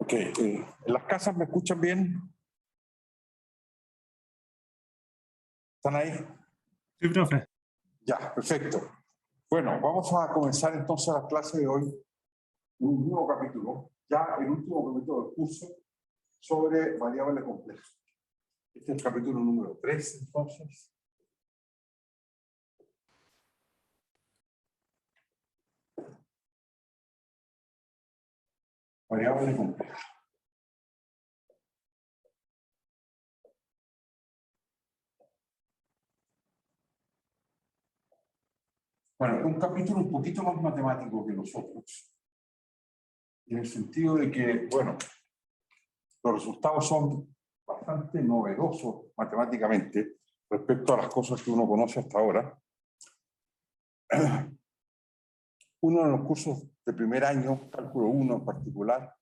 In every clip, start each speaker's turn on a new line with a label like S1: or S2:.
S1: Ok, ¿en las casas me escuchan bien? ¿Están ahí?
S2: Sí, profe.
S1: Ya, perfecto. Bueno, vamos a comenzar entonces la clase de hoy, un nuevo capítulo, ya el último capítulo del curso sobre variables complejas. Este es el capítulo número 3, entonces. Variables complejas. Bueno, es un capítulo un poquito más matemático que los otros, en el sentido de que, bueno, los resultados son bastante novedosos matemáticamente respecto a las cosas que uno conoce hasta ahora. Uno de los cursos de primer año, cálculo 1 en particular,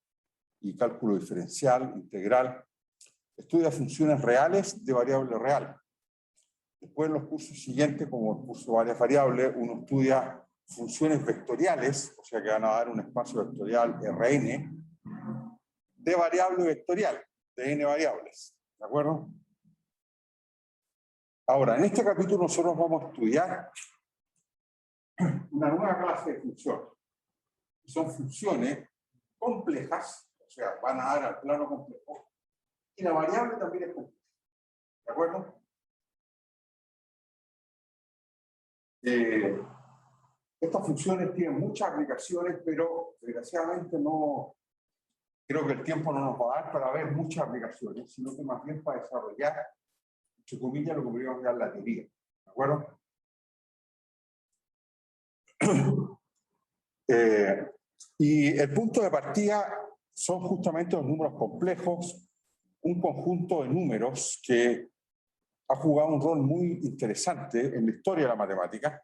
S1: y cálculo diferencial, integral, estudia funciones reales de variable real. Después en los cursos siguientes, como el curso de varias variables, uno estudia funciones vectoriales, o sea que van a dar un espacio vectorial Rn, de variable vectorial, de n variables. ¿De acuerdo? Ahora, en este capítulo nosotros vamos a estudiar una nueva clase de funciones. Son funciones complejas, o sea, van a dar al plano complejo, y la variable también es compleja. ¿De acuerdo? Estas funciones tienen muchas aplicaciones, pero desgraciadamente no, creo que el tiempo no nos va a dar para ver muchas aplicaciones, sino que más bien para desarrollar, entre comillas, lo que podríamos llamar la teoría. ¿De acuerdo? Y el punto de partida son justamente los números complejos, un conjunto de números que ha jugado un rol muy interesante en la historia de la matemática.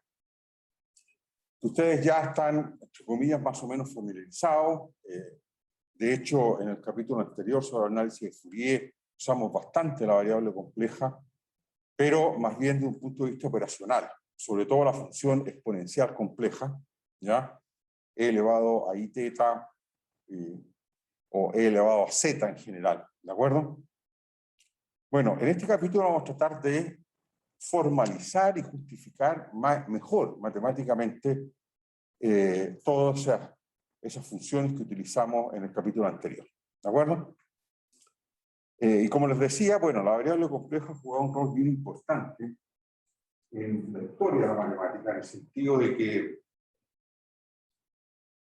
S1: Ustedes ya están, entre comillas, más o menos familiarizados. De hecho, en el capítulo anterior sobre el análisis de Fourier usamos bastante la variable compleja, pero más bien de un punto de vista operacional, sobre todo la función exponencial compleja, ¿ya? E elevado a i teta o e elevado a z en general, ¿de acuerdo? Bueno, en este capítulo vamos a tratar de formalizar y justificar mejor matemáticamente todas esas funciones que utilizamos en el capítulo anterior. ¿De acuerdo? Y como les decía, bueno, la variable compleja ha jugado un rol bien importante en la historia de la matemática, en el sentido de que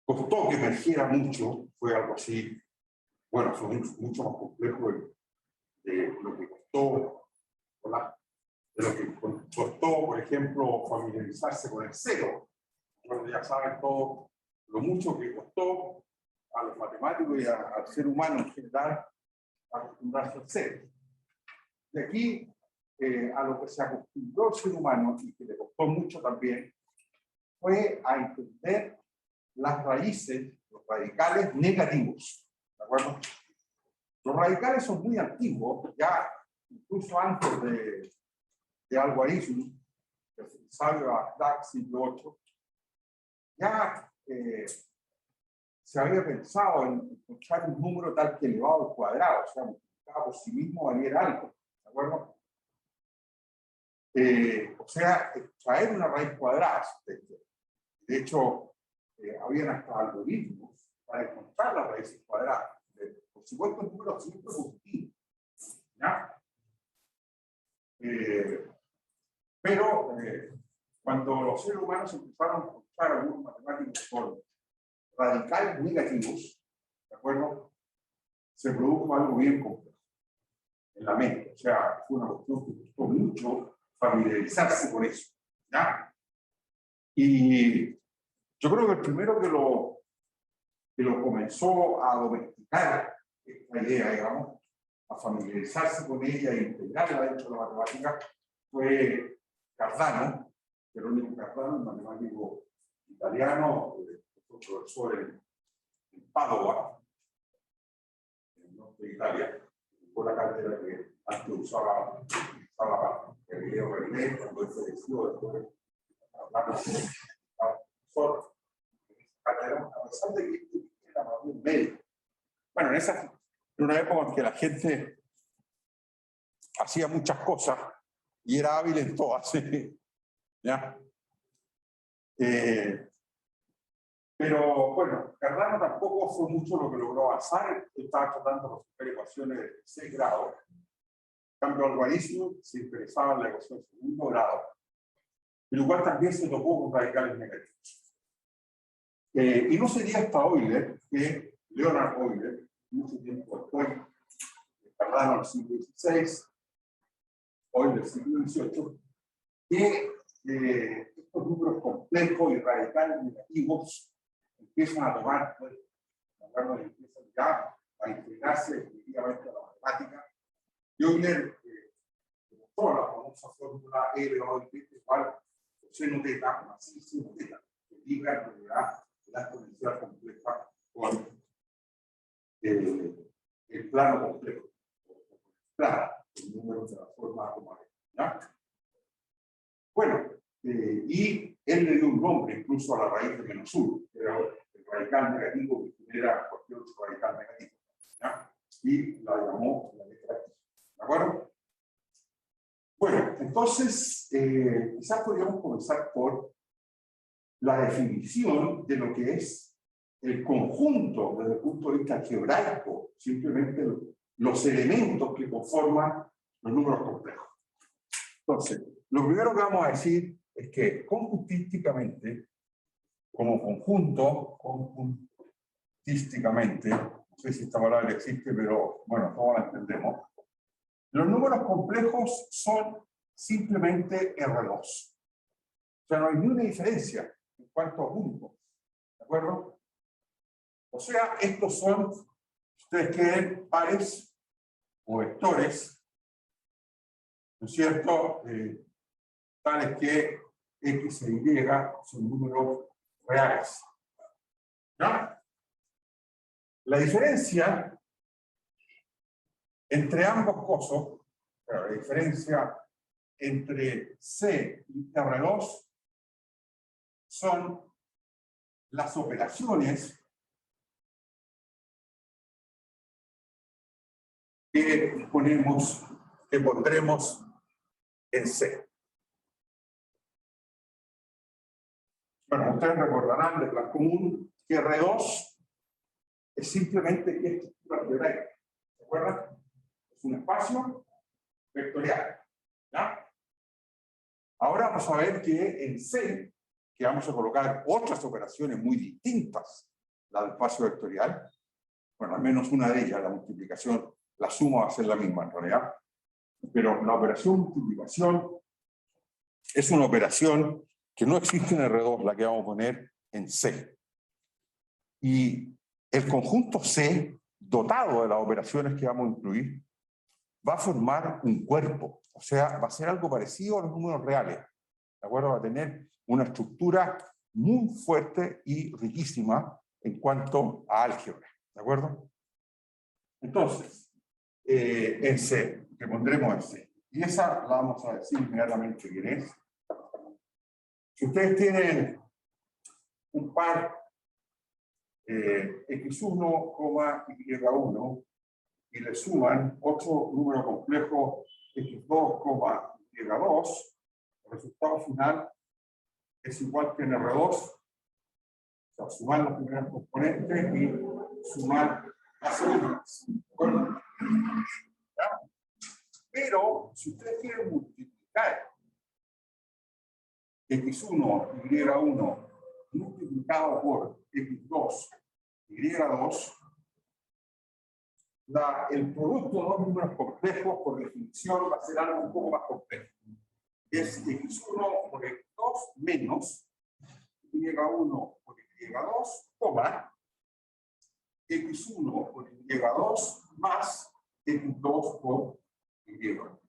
S1: costó que emergiera mucho, fue algo así, bueno, fue mucho más complejo de lo que costó, ¿verdad? De lo que costó, por ejemplo, familiarizarse con el cero. Bueno, ya saben todo lo mucho que costó a los matemáticos y al ser humano en general acostumbrarse al cero. De aquí a lo que se acostumbró el ser humano y que le costó mucho también, fue a entender las raíces, los radicales negativos. ¿De acuerdo? Los radicales son muy antiguos, ya incluso antes de Algoritmo, el sabio Agdag, siglo VIII, ya se había pensado en encontrar un número tal que elevado al cuadrado, o sea, multiplicado por sí mismo valiera algo, ¿de acuerdo? O sea, extraer una raíz cuadrada. De hecho, habían hasta algoritmos para encontrar las raíces cuadradas. Por supuesto, el número siempre positivo. ¿Ya? Pero cuando los seres humanos empezaron a encontrar algunos matemáticos con radicales negativos, ¿de acuerdo? Se produjo algo bien complejo en la mente. O sea, fue una cuestión que costó mucho familiarizarse con eso. ¿Ya? Y yo creo que el primero que lo comenzó a domesticar esta idea, digamos, a familiarizarse con ella e integrarla dentro de la matemática, fue Cardano, Jerónimo Cardano, un matemático italiano, profesor en Padova, en el norte de Italia, por la cátedra que antes usaba Galileo Galilei, cuando él falleció después profesor, a pesar de que era más bien médico. Bueno, Bueno, esa es una época en que la gente hacía muchas cosas y era hábil en todas. ¿Ya? Pero bueno, Cardano tampoco fue mucho lo que logró avanzar. Estaba tratando de resolver ecuaciones de 6 grados. En cambio, Alvarito se interesaba en la ecuación de segundo grado. Pero igual también se topó con radicales negativos. Y no sería hasta Euler, que Leonard Euler, mucho tiempo después, Cardano en el siglo XVI, Euler en el siglo XVIII, que estos números complejos y radicales negativos empiezan a tomar, pues, empiezan ya a integrarse definitivamente a la matemática. Y Euler demostró la famosa fórmula E o igual seno teta más seno teta, que liga en realidad la exponencial compleja con el plano complejo. Claro, el número de la forma como ¿ya? Bueno, y él le dio un nombre incluso a la raíz de menos 1, que era el radical negativo que genera cualquier otro radical negativo. ¿Ya? Y la llamó la letra X. ¿De acuerdo? Bueno, entonces, quizás podríamos comenzar por la definición de lo que es el conjunto desde el punto de vista algebraico, simplemente los elementos que conforman los números complejos. Entonces, lo primero que vamos a decir es que conjuntísticamente, como conjunto, conjuntísticamente, no sé si esta palabra existe, pero bueno, todos la entendemos, los números complejos son simplemente R2. O sea, no hay ni una diferencia en cuanto a puntos. ¿De acuerdo? O sea, estos son, ustedes quieren, pares o vectores, ¿no es cierto? Tales que X e Y son números reales. ¿Ya? La diferencia entre ambos cosos, la diferencia entre C y R2 son las operaciones que pondremos en C. Bueno, ustedes recordarán de plan común que R2 es simplemente qué estructura algebraica. ¿Se acuerdan? Es un espacio vectorial. ¿Ya? Ahora vamos a ver que en C, que vamos a colocar otras operaciones muy distintas, la del espacio vectorial, bueno, al menos una de ellas, la multiplicación, la suma va a ser la misma en realidad, pero la operación multiplicación es una operación que no existe en R2, la que vamos a poner en C. Y el conjunto C, dotado de las operaciones que vamos a incluir, va a formar un cuerpo, o sea, va a ser algo parecido a los números reales, ¿de acuerdo? Va a tener una estructura muy fuerte y riquísima en cuanto a álgebra, ¿de acuerdo? Entonces, en C, que pondremos en C, y esa la vamos a decir inmediatamente quién es. Si ustedes tienen un par x1, y1, y le suman otro número complejo x2, y2, el resultado final es igual que en R2, o sea, sumar los primeros componentes y sumar las segundas. ¿De acuerdo? ¿Ya? Pero si ustedes quieren multiplicar x1, y1 multiplicado por x2, y2, el producto de dos números complejos, por definición, va a ser algo un poco más complejo. Es x1 por x2 menos y1 por y2, coma, x1 por y2 más x2 por y1.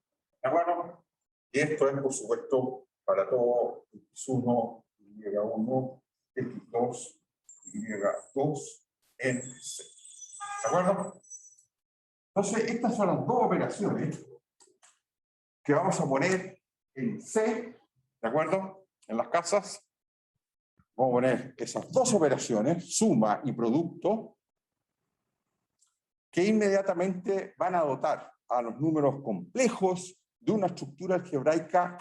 S1: ¿De acuerdo? Y esto es, por supuesto, para todo x1, y1, x2, y2 en C. ¿De acuerdo? Entonces, estas son las dos operaciones que vamos a poner en C, ¿de acuerdo? En las casas. Vamos a poner esas dos operaciones, suma y producto, que inmediatamente van a dotar a los números complejos de una estructura algebraica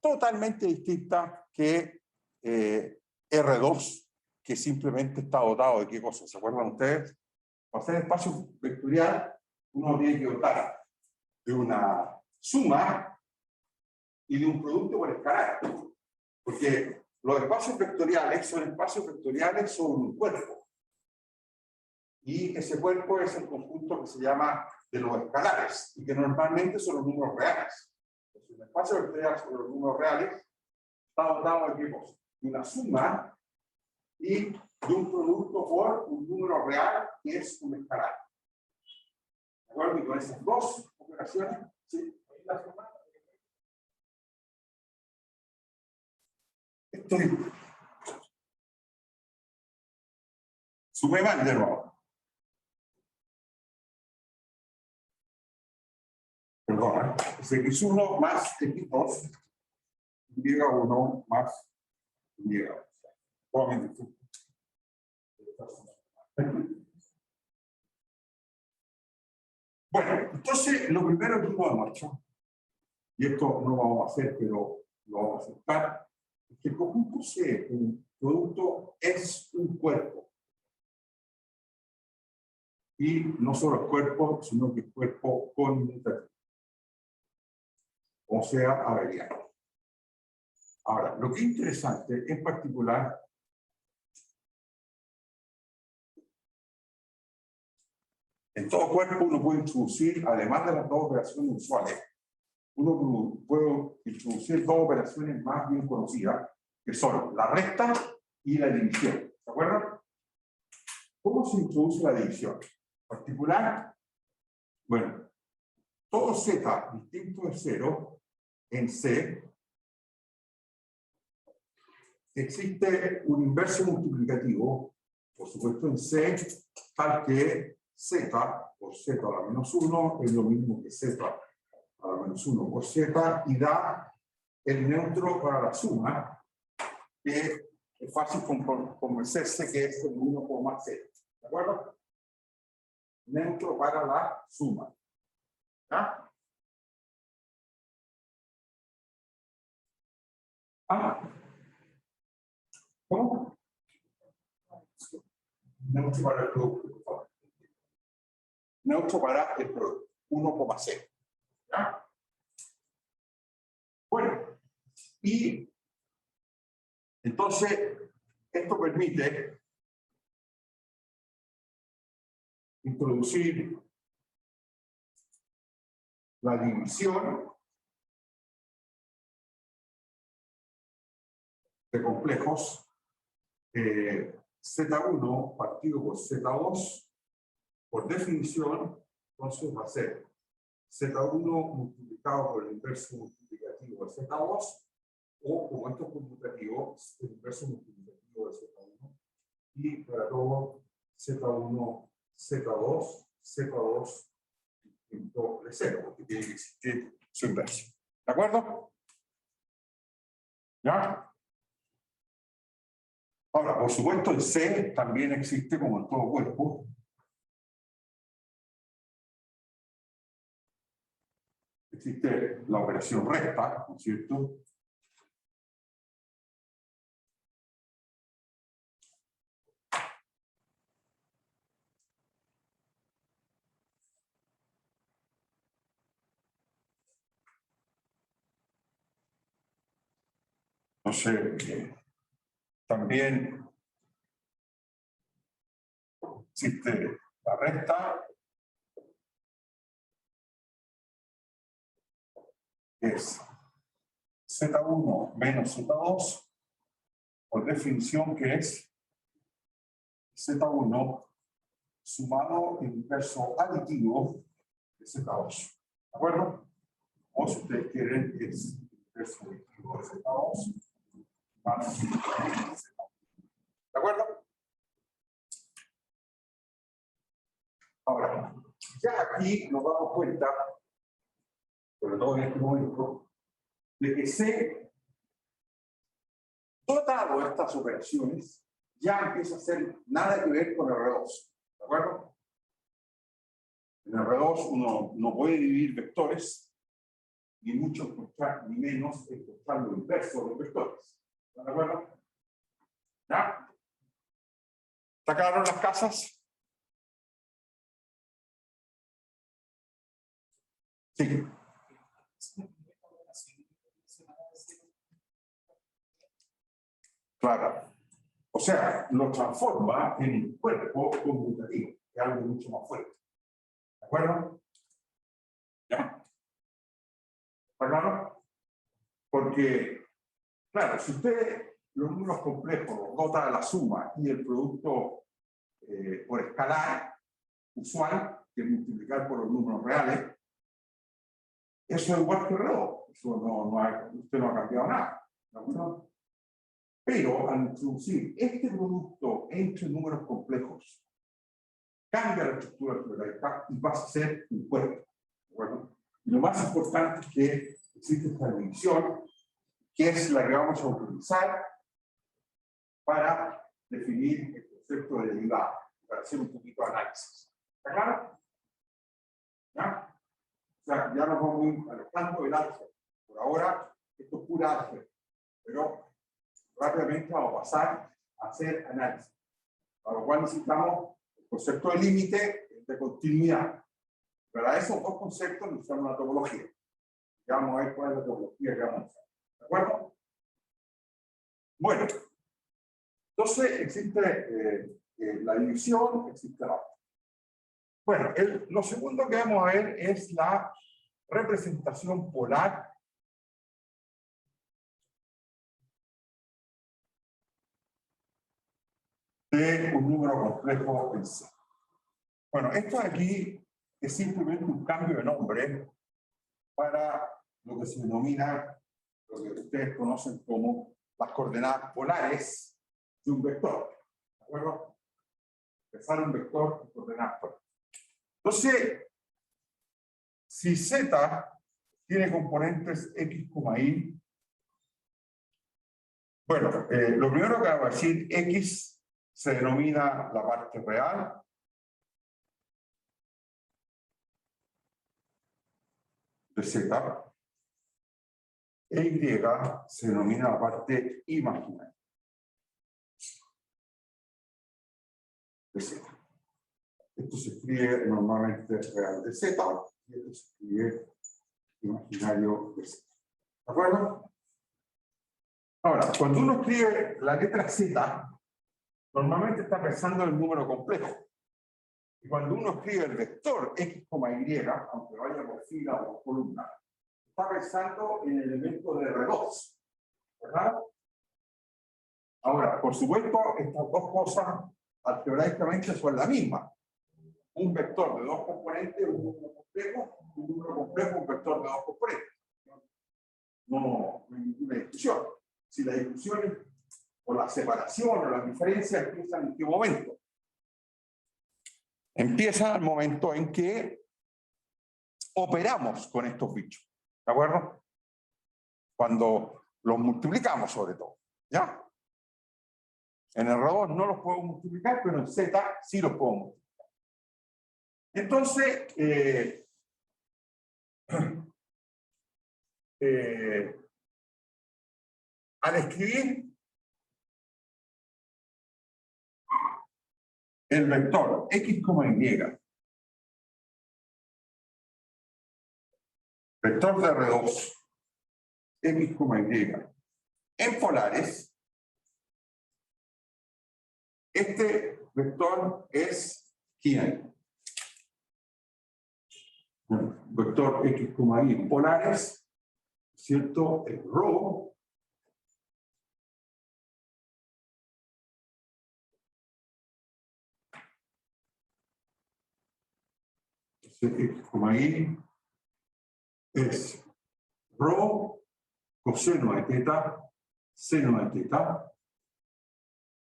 S1: totalmente distinta que R2, que simplemente está dotado de qué cosa. ¿Se acuerdan ustedes? Para hacer espacio vectorial, uno tiene que dotar de una suma y de un producto por escalar. Porque los espacios vectoriales son espacios vectoriales sobre un cuerpo. Y ese cuerpo es el conjunto que se llama de los escalares, y que normalmente son los números reales. Entonces, un espacio vectorial sobre los números reales está dotado de qué cosa? De una suma y de un producto por un número real que es un escalar. ¿De acuerdo? Y con esas dos operaciones, ¿sí? Sumé mal de nuevo. Perdona. Es x1 más x2 y1 más y. Bueno, entonces lo primero que uno hemos hecho, y esto no lo vamos a hacer, pero lo vamos a aceptar, es que el conjunto C, un producto, es un cuerpo. Y no solo el cuerpo, sino que el cuerpo conmutativo. O sea, abeliano. Ahora, lo que es interesante, en particular, en todo cuerpo uno puede introducir, además de las dos operaciones usuales, uno puede introducir dos operaciones más bien conocidas, que son la resta y la división. ¿Se acuerdan? ¿Cómo se introduce la división? En particular, bueno, todo z distinto de 0 en C, existe un inverso multiplicativo, por supuesto en C, tal que z por z a la menos 1 es lo mismo que z a la menos 1 por z, y da el neutro para la suma, que es fácil convencerse que es el 1,0. ¿De acuerdo? Neutro para la suma. ¿Ya? ¿Cómo? Neutro para el producto, por favor. Neutro para el producto, 1,0. ¿Ya? Bueno, y entonces esto permite introducir la división de complejos Z1 partido por Z2, por definición, entonces va a ser Z1 multiplicado por el inverso multiplicativo de Z2, o como esto es conmutativo, el inverso multiplicativo de Z1, y para todo Z1, Z2, Z2 distinto de 0, porque tiene que existir su inverso. ¿De acuerdo? ¿Ya? Ahora, por supuesto, el C también existe como en todo cuerpo. Existe la operación resta, ¿no es cierto? Entonces, también existe la resta, que es Z1 menos Z2, por definición que es Z1 sumado el inverso aditivo de Z2. ¿De acuerdo? O si ustedes quieren, es el inverso aditivo de Z2 más Z2. ¿De acuerdo? Ahora, ya aquí nos damos cuenta, sobre todo en este momento, de que C, dotado de estas operaciones, ya empieza a hacer nada que ver con R2. ¿De acuerdo? En R2 uno no puede dividir vectores, ni mucho encontrar, ni menos encontrar lo inverso de los vectores. ¿Están de acuerdo? ¿Ya? ¿Está claro las casas? Sí. Claro. O sea, lo transforma en un cuerpo conmutativo, que es algo mucho más fuerte. ¿De acuerdo? ¿Ya? ¿Está claro? Porque, claro, si usted los números complejos los dota de la suma y el producto por escalar usual, que es multiplicar por los números reales, eso es igual que R2. Eso usted no ha cambiado nada. ¿De acuerdo? Pero al introducir este producto entre números complejos, cambia la estructura algebraica y pasa a ser un cuerpo. Bueno, y lo más importante es que existe esta división, que es la que vamos a utilizar para definir el concepto de derivada, para hacer un poquito de análisis. ¿Está claro? ¿Ya? O sea, ya nos vamos alejando del álgebra. Por ahora, esto es pura álgebra. Pero rápidamente vamos a pasar a hacer análisis. Para lo cual necesitamos el concepto de límite de continuidad. Para esos dos conceptos necesitamos una topología. Ya vamos a ver cuál es la topología que vamos a usar. ¿De acuerdo? Bueno, entonces existe la división, existe la otra. Bueno, lo segundo que vamos a ver es la representación polar de un número complejo en C. Bueno, esto de aquí es simplemente un cambio de nombre para lo que se denomina, lo que ustedes conocen como las coordenadas polares de un vector. ¿De acuerdo? Empezar un vector con coordenadas polares. Entonces, si Z tiene componentes X, Y, bueno, lo primero que vamos a decir, X se denomina la parte real. De Z. E Y se denomina la parte imaginaria de Z. Esto se escribe normalmente real de Z y esto se escribe imaginario de Z. ¿De acuerdo? Ahora, cuando uno escribe la letra Z, normalmente está pensando en el número complejo. Y cuando uno escribe el vector X, Y, aunque vaya por fila o por columna, está pensando en el elemento de R2. ¿Verdad? Ahora, por supuesto, estas dos cosas algebraicamente son la misma. Un vector de dos componentes, un número complejo, un vector de dos componentes. No hay ninguna discusión. Si la discusión o la separación o la diferencia empiezan en qué momento. Empieza al momento en que operamos con estos bichos. ¿De acuerdo? Cuando los multiplicamos sobre todo. ¿Ya? En R2 no los puedo multiplicar, pero en Z sí los puedo multiplicar. Entonces, al escribir el vector X, Y, vector de R2, X, Y, en polares, este vector es ¿quién? Vector X, Y en polares, ¿cierto? El ρ X, Y es ρ coseno de teta, seno de teta,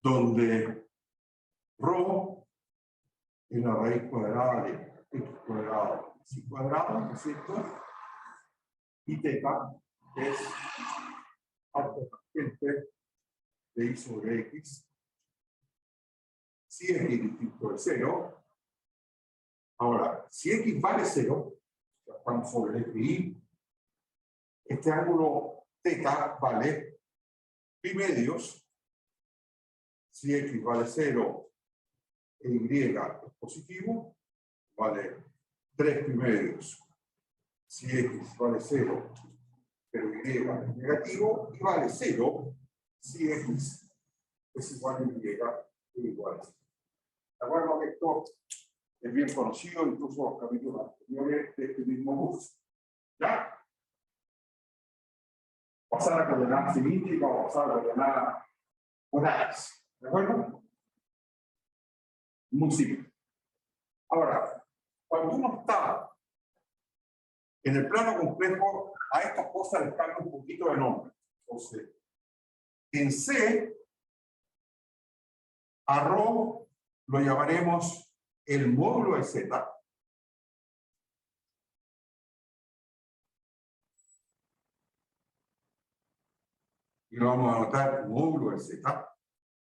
S1: donde ρ es la raíz cuadrada de X cuadrado, Y cuadrado, ¿no es cierto? Y teta es autotangente de Y sobre X. Si X distinto de 0, Ahora, si x vale 0, cuando sobre el y, este ángulo θ vale pi medios. Si x vale 0 e y es positivo, vale 3 pi medios. Si x vale 0, pero y es negativo, y vale 0 si x es igual a y es igual a 0. ¿De acuerdo? Esto es bien conocido, incluso los capítulos anteriores de este mismo curso. ¿Ya? Pasar a coordenadas cilíndricas o pasar a coordenadas polares. ¿De acuerdo? Muy simple. Ahora, cuando uno está en el plano complejo, a estas cosas les cambia un poquito de nombre. Entonces, en C, a ρ lo llamaremos el módulo de Z. Y lo vamos a anotar módulo de Z.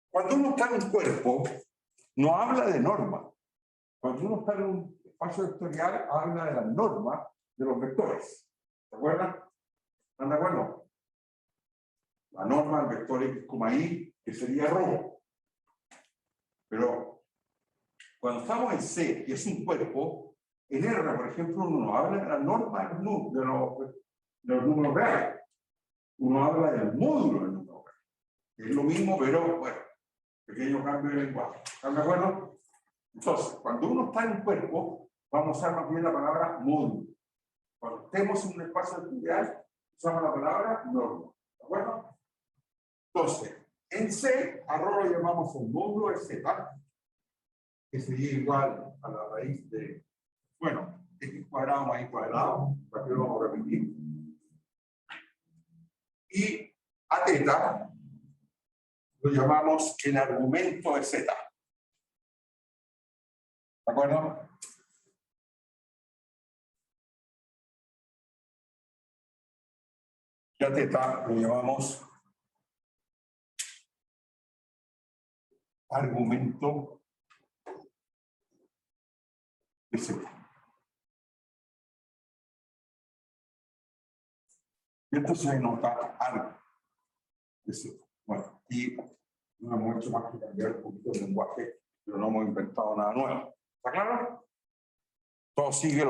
S1: Cuando uno está en un cuerpo, no habla de norma. Cuando uno está en un espacio vectorial, habla de la norma de los vectores. ¿Se acuerdan? ¿Están de acuerdo? La norma del vector x, y, que sería ρ. Pero cuando estamos en C, que es un cuerpo, en R, por ejemplo, uno no habla de la norma de los números reales. Uno habla del módulo del número real. Es lo mismo, pero bueno, pequeño cambio de lenguaje. ¿Están de acuerdo? Entonces, cuando uno está en un cuerpo, vamos a usar más bien la palabra módulo. Cuando estemos en un espacio vectorial, usamos la palabra norma. ¿De acuerdo? Entonces, en C, a ρ lo llamamos el módulo de Z, que sería igual a la raíz de, bueno, x cuadrado más y cuadrado, para que lo vamos a repetir. Y a θ lo llamamos el argumento de Z. ¿De acuerdo? Y a θ lo llamamos argumento de Z. Y esto se denota algo de Z. Bueno, y no hemos hecho más que cambiar un poquito el lenguaje, pero no hemos inventado nada nuevo. ¿Está claro? Todo sigue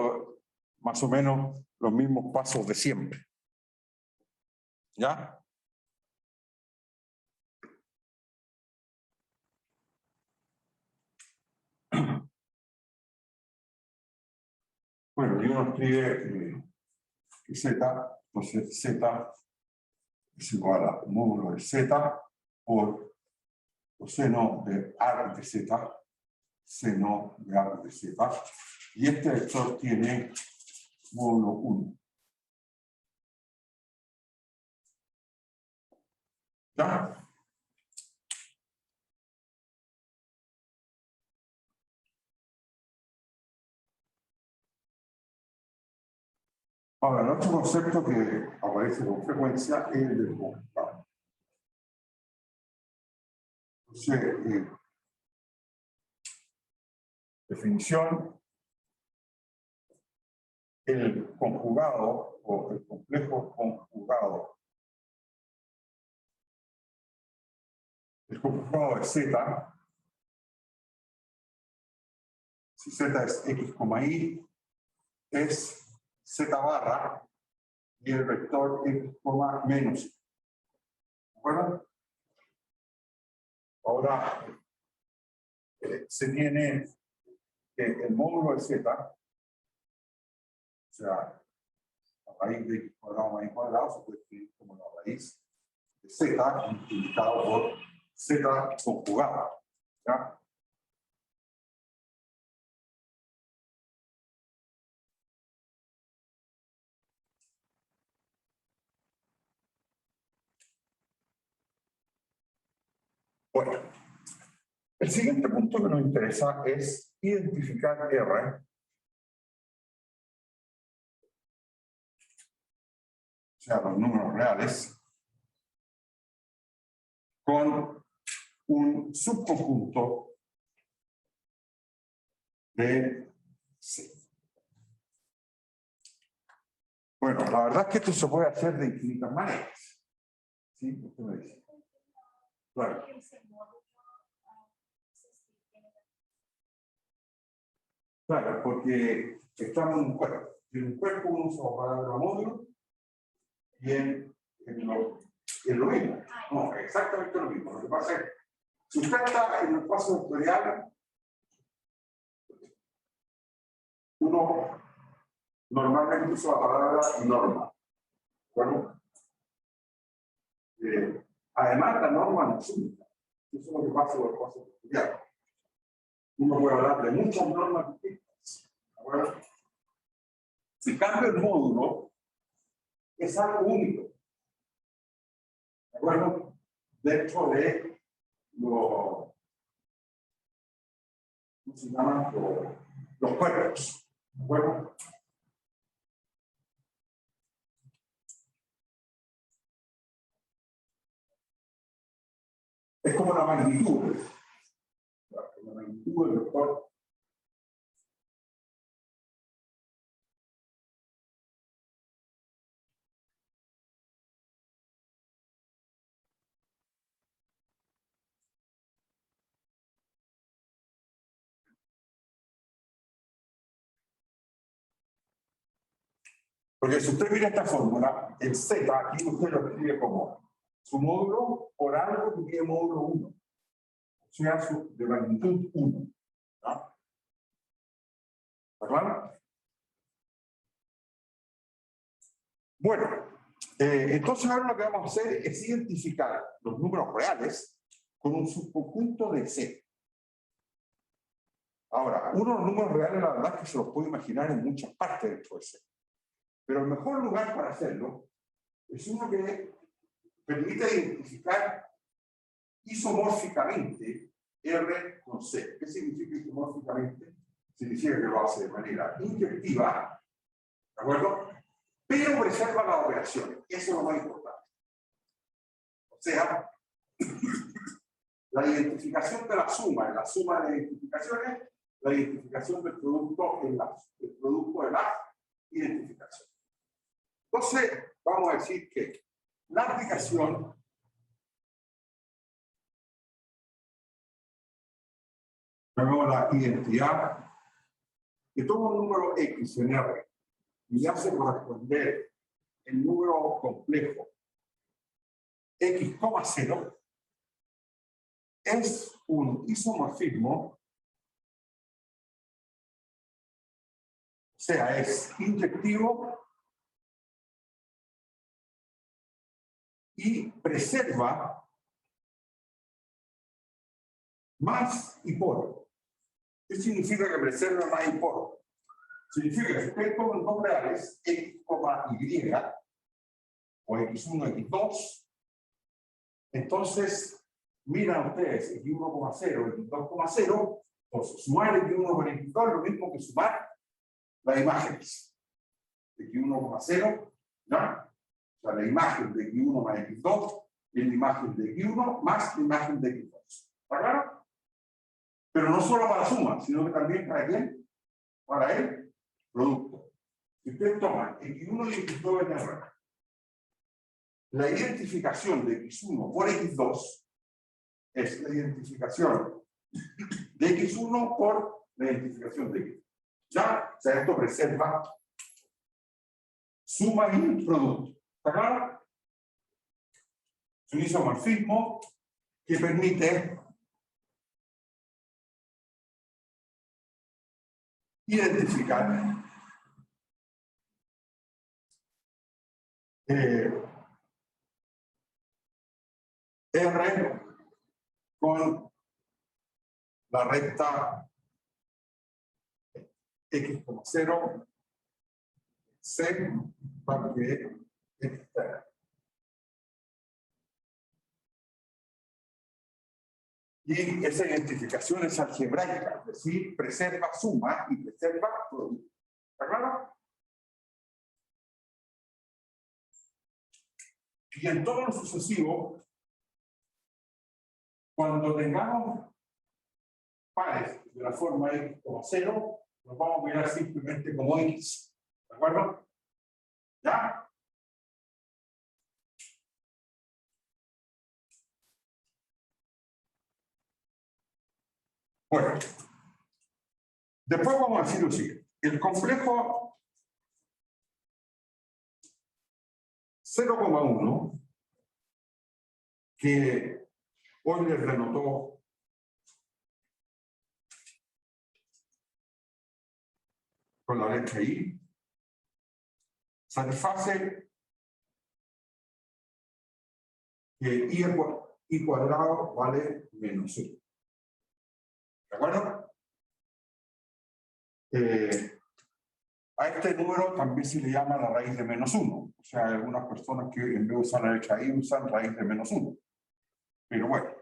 S1: más o menos los mismos pasos de siempre. ¿Ya? Bueno, y uno escribe que Z, entonces Z es igual a módulo de Z por coseno de A de Z, seno de A de Z. Y este vector tiene módulo 1. ¿Ya? Ahora, el otro concepto que aparece con frecuencia es el del conjugado. Entonces, definición, el conjugado o el complejo conjugado. El conjugado de Z, si Z es x, y, es Z barra y el vector x, menos. ¿De acuerdo? Ahora, se tiene que el módulo de Z, o sea, la raíz de x cuadrado más y cuadrado, se puede escribir como la raíz de Z multiplicado por Z conjugada. ¿Ya? Bueno, el siguiente punto que nos interesa es identificar R, o sea, los números reales, con un subconjunto de C. Bueno, la verdad es que esto se puede hacer de infinitas maneras. ¿Sí? Usted me dice. Claro. Claro, porque estamos en un cuerpo. En un cuerpo uno usa la palabra módulo y en lo mismo. No, exactamente lo mismo. Lo que pasa es que si usted está en el espacio vectorial, uno normalmente usa la palabra norma. Bueno, además la norma no es única. Eso es lo que pasa en el espacio vectorial. Uno puede hablar de muchas normas distintas. Bueno, si cambia el módulo, es algo único. ¿De acuerdo? Dentro de ¿cómo se llaman? Los cuerpos. ¿De acuerdo? Es como la magnitud. La magnitud del vector. Porque si usted mira esta fórmula, el Z, aquí usted lo escribe como su módulo por algo que tiene módulo 1. O sea, de magnitud 1. ¿No? ¿Está claro? Bueno, entonces ahora lo que vamos a hacer es identificar los números reales con un subconjunto de C. Ahora, uno de los números reales, la verdad es que se los puede imaginar en muchas partes dentro de C. Pero el mejor lugar para hacerlo es uno que permite identificar isomórficamente R con C. ¿Qué significa isomórficamente? Significa que lo hace de manera inyectiva, ¿de acuerdo? Pero preserva las operaciones. Eso es lo más importante. O sea, la identificación de la suma de identificaciones, la identificación del producto el producto de la identificación. Entonces, vamos a decir que la aplicación la identidad que toma un número X en R y hace corresponder el número complejo X, 0 es un isomorfismo, o sea, es inyectivo y preserva más y por. ¿Qué significa que preserva más y por? Significa que si usted toma los dos reales, X, Y, o X1, X2, entonces, miran ustedes X1,0, X2,0, entonces sumar X1 con X2 es lo mismo que sumar las imágenes. X1,0, ¿no? O sea, la imagen de X1 más X2 es la imagen de X1 más la imagen de X2. ¿Está claro? Pero no solo para la suma, sino que también para quién? Para el producto. Si ustedes toman X1 y X2 en R, la identificación de X1 por X2 es la identificación de X1 por la identificación de X2. ¿Ya? O sea, esto preserva suma y producto. ¿Está claro? Es un isomorfismo que permite identificar R con la recta X,0 C para que externa. Y esa identificación es algebraica, es decir, preserva suma y preserva producto. ¿Está claro? Y en todo lo sucesivo, cuando tengamos pares de la forma X,0, lo vamos a mirar simplemente como X. ¿De acuerdo? ¿Ya? Bueno. Después vamos a decir lo siguiente. El complejo 0,1 que hoy les denotó con la letra I, satisface que I cuadrado vale menos 1. ¿De acuerdo? A este número también se le llama la raíz de menos 1. O sea, hay algunas personas que en vez de usar la letra I usan raíz de menos 1. Pero bueno,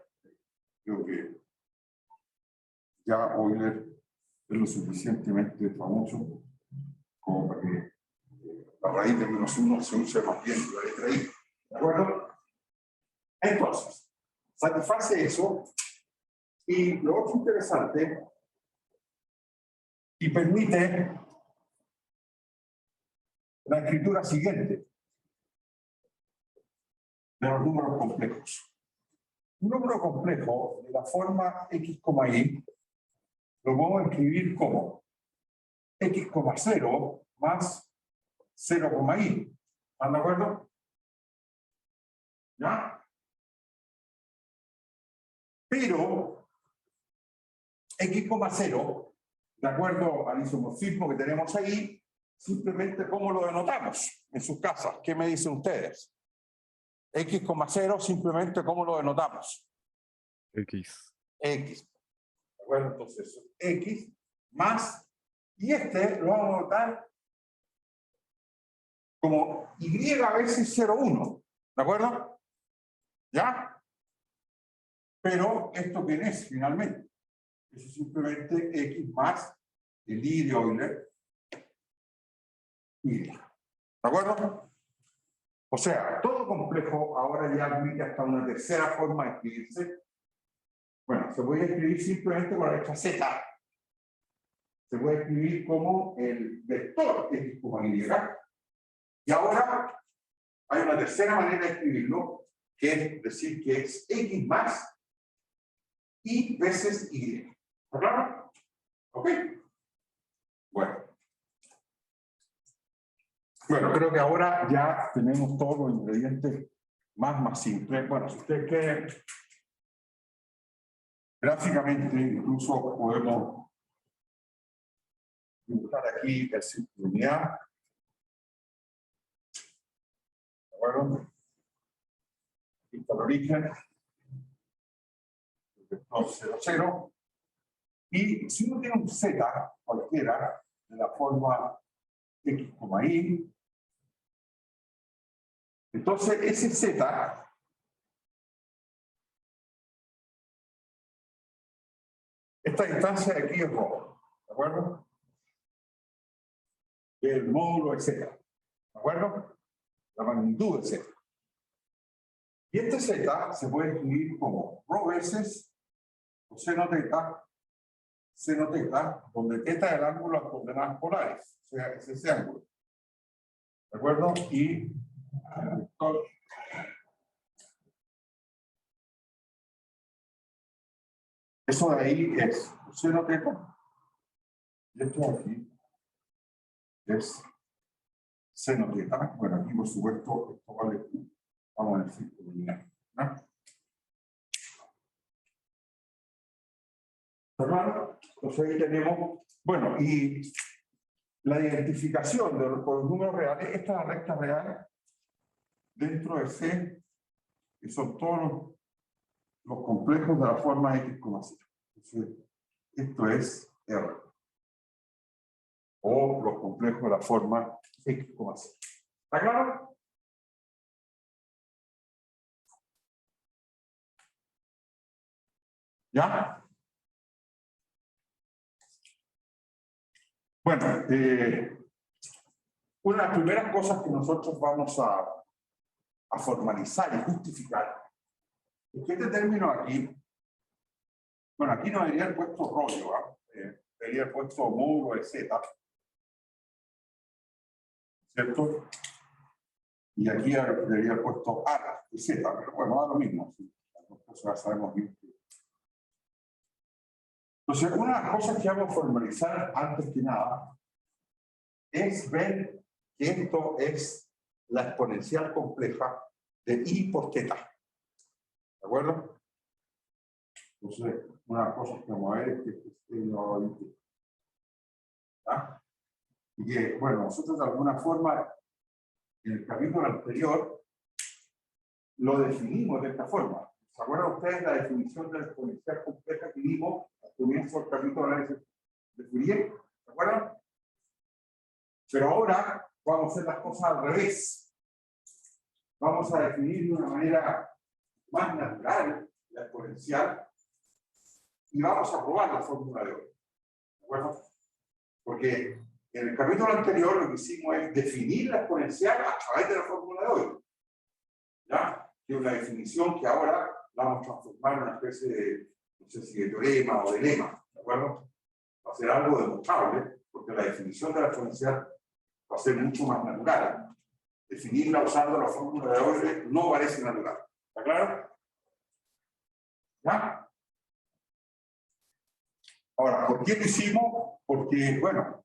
S1: creo que ya Euler es lo suficientemente famoso como para que la raíz de menos 1 se use más bien la letra I. ¿De acuerdo? Entonces, satisface eso. Y lo otro interesante, y permite la escritura siguiente de los números complejos. Un número complejo de la forma x, y lo podemos escribir como x, 0 más 0, i. ¿Están de acuerdo? ¿Ya? Pero x, 0, de acuerdo al isomorfismo que tenemos ahí, simplemente cómo lo denotamos en sus casas. ¿Qué me dicen ustedes? X, 0, simplemente cómo lo denotamos.
S2: X.
S1: X. ¿De acuerdo? Entonces, X más, y este lo vamos a notar como Y a veces 0,1. ¿De acuerdo? ¿Ya? Pero, ¿esto quién es finalmente? Eso es simplemente X más el I de Euler. Y, ¿de acuerdo? O sea, todo complejo ahora ya admite hasta una tercera forma de escribirse. Bueno, se puede escribir simplemente con la letra Z. Se puede escribir como el vector X, Y. Y ahora hay una tercera manera de escribirlo, que es decir que es X más Y veces Y. ¿Está claro? ¿Ok? Bueno. Bueno, creo que ahora ya tenemos todos los ingredientes más simples. Bueno, si ustedes quieren, gráficamente incluso podemos dibujar aquí el círculo de unidad. ¿De acuerdo? Aquí está el origen. El vector 0, 0. Y si uno tiene un Z cualquiera de la forma X, Y, entonces ese Z esta distancia de aquí es ρ, ¿de acuerdo? El módulo de Z, ¿de acuerdo? La magnitud de Z. Y este Z se puede escribir como ρ veces coseno teta, seno teta, donde teta es el ángulo a las coordenadas polares, o sea, es ese ángulo. ¿De acuerdo? Y el vector eso de ahí es coseno teta, y esto de aquí es seno teta. Bueno, aquí por supuesto esto vale Q. Vamos a decir que ¿no? Entonces ahí tenemos, bueno, y la identificación de los números reales, esta es la recta real dentro de C, que son todos los complejos de la forma X, 0. Entonces, esto es R. O los complejos de la forma X, 0. ¿Está claro? ¿Ya? Bueno, una de las primeras cosas que nosotros vamos a formalizar y justificar es que este término aquí, bueno, aquí no debería haber puesto rollo, ¿eh? debería haber puesto módulo de Z, ¿cierto? Y aquí debería haber puesto A de Z, pero bueno, da lo mismo. ¿Sí? Las dos cosas ya sabemos bien. Entonces, una de las cosas que vamos a formalizar antes que nada es ver que esto es la exponencial compleja de I por θ. ¿De acuerdo? Entonces, una de las cosas que vamos a ver es que este no. ¿Ah? Y que, bueno, nosotros de alguna forma, en el capítulo anterior, lo definimos de esta forma. ¿Se acuerdan ustedes la definición de la exponencial compleja que vimos al comienzo del capítulo de análisis de Fourier? ¿Se acuerdan? Pero ahora vamos a hacer las cosas al revés. Vamos a definir de una manera más natural la exponencial y vamos a probar la fórmula de hoy. ¿De acuerdo? Porque en el capítulo anterior lo que hicimos es definir la exponencial a través de la fórmula de hoy. ¿Ya? Que es una definición que ahora vamos a transformar en una especie de, no sé si de teorema o de lema. ¿De acuerdo? Va a ser algo demostrable, porque la definición de la exponencial va a ser mucho más natural. Definirla usando la fórmula de Euler no parece natural. ¿Está claro? ¿Ya? Ahora, ¿por qué lo hicimos? Porque, bueno,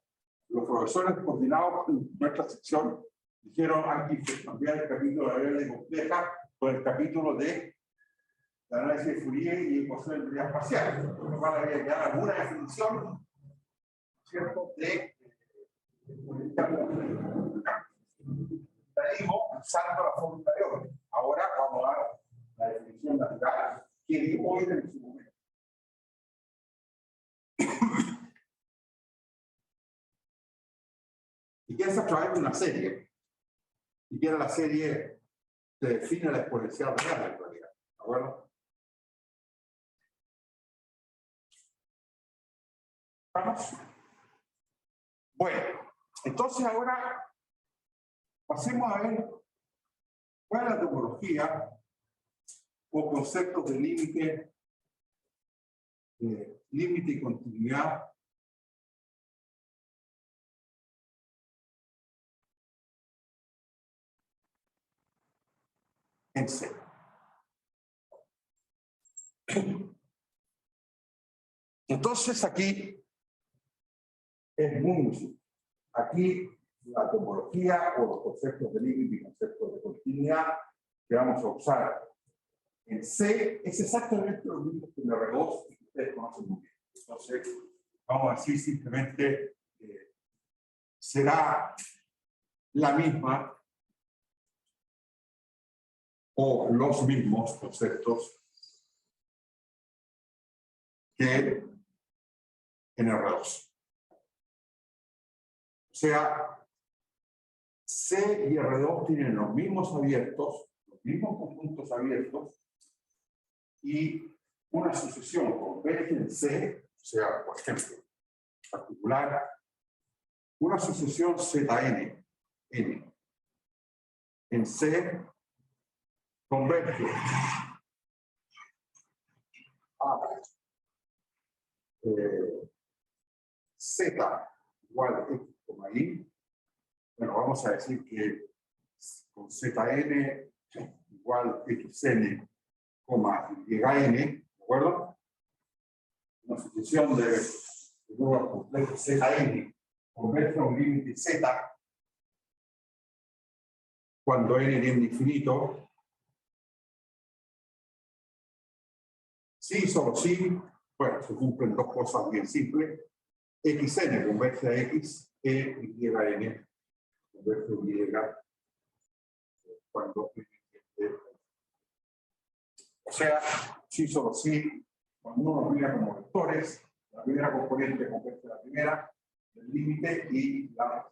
S1: los profesores coordinados en nuestra sección dijeron hay que cambiar el capítulo de la variable compleja por el capítulo de análisis de Fourier y ecuación de unidad parcial. Entonces van a quedar alguna definición, ¿cierto?, de usando la fórmula de Euler. Ahora vamos a dar la definición natural que dio Euler en su momento. Y que es a través de una serie. Y que la serie se define la exponencial real en realidad. ¿De acuerdo? ¿Vamos? Bueno, entonces ahora pasemos a ver cuál es la topología o conceptos de límite y continuidad en C. Entonces aquí es muy simple. Aquí la topología o los conceptos de límite y conceptos de continuidad que vamos a usar en C es exactamente lo mismo que en R2 y que ustedes conocen muy bien. Entonces, vamos a decir simplemente será la misma o los mismos conceptos que en R2. O sea, C y R2 tienen los mismos abiertos, los mismos conjuntos abiertos y una sucesión converge en C, o sea, por ejemplo, particular, una sucesión ZN, N, en C converge a Z igual a X, Y. Bueno, vamos a decir que con ZN igual XN, YN, ¿de acuerdo? Una sucesión de números complejos ZN converge a un límite Z cuando n tiende a infinito. Sí, solo sí. Bueno, se cumplen dos cosas bien simples. XN converge a X, YN converge a Y cuando o sea, sí, solo sí, cuando uno mira como vectores, la primera componente converge a la primera del límite y la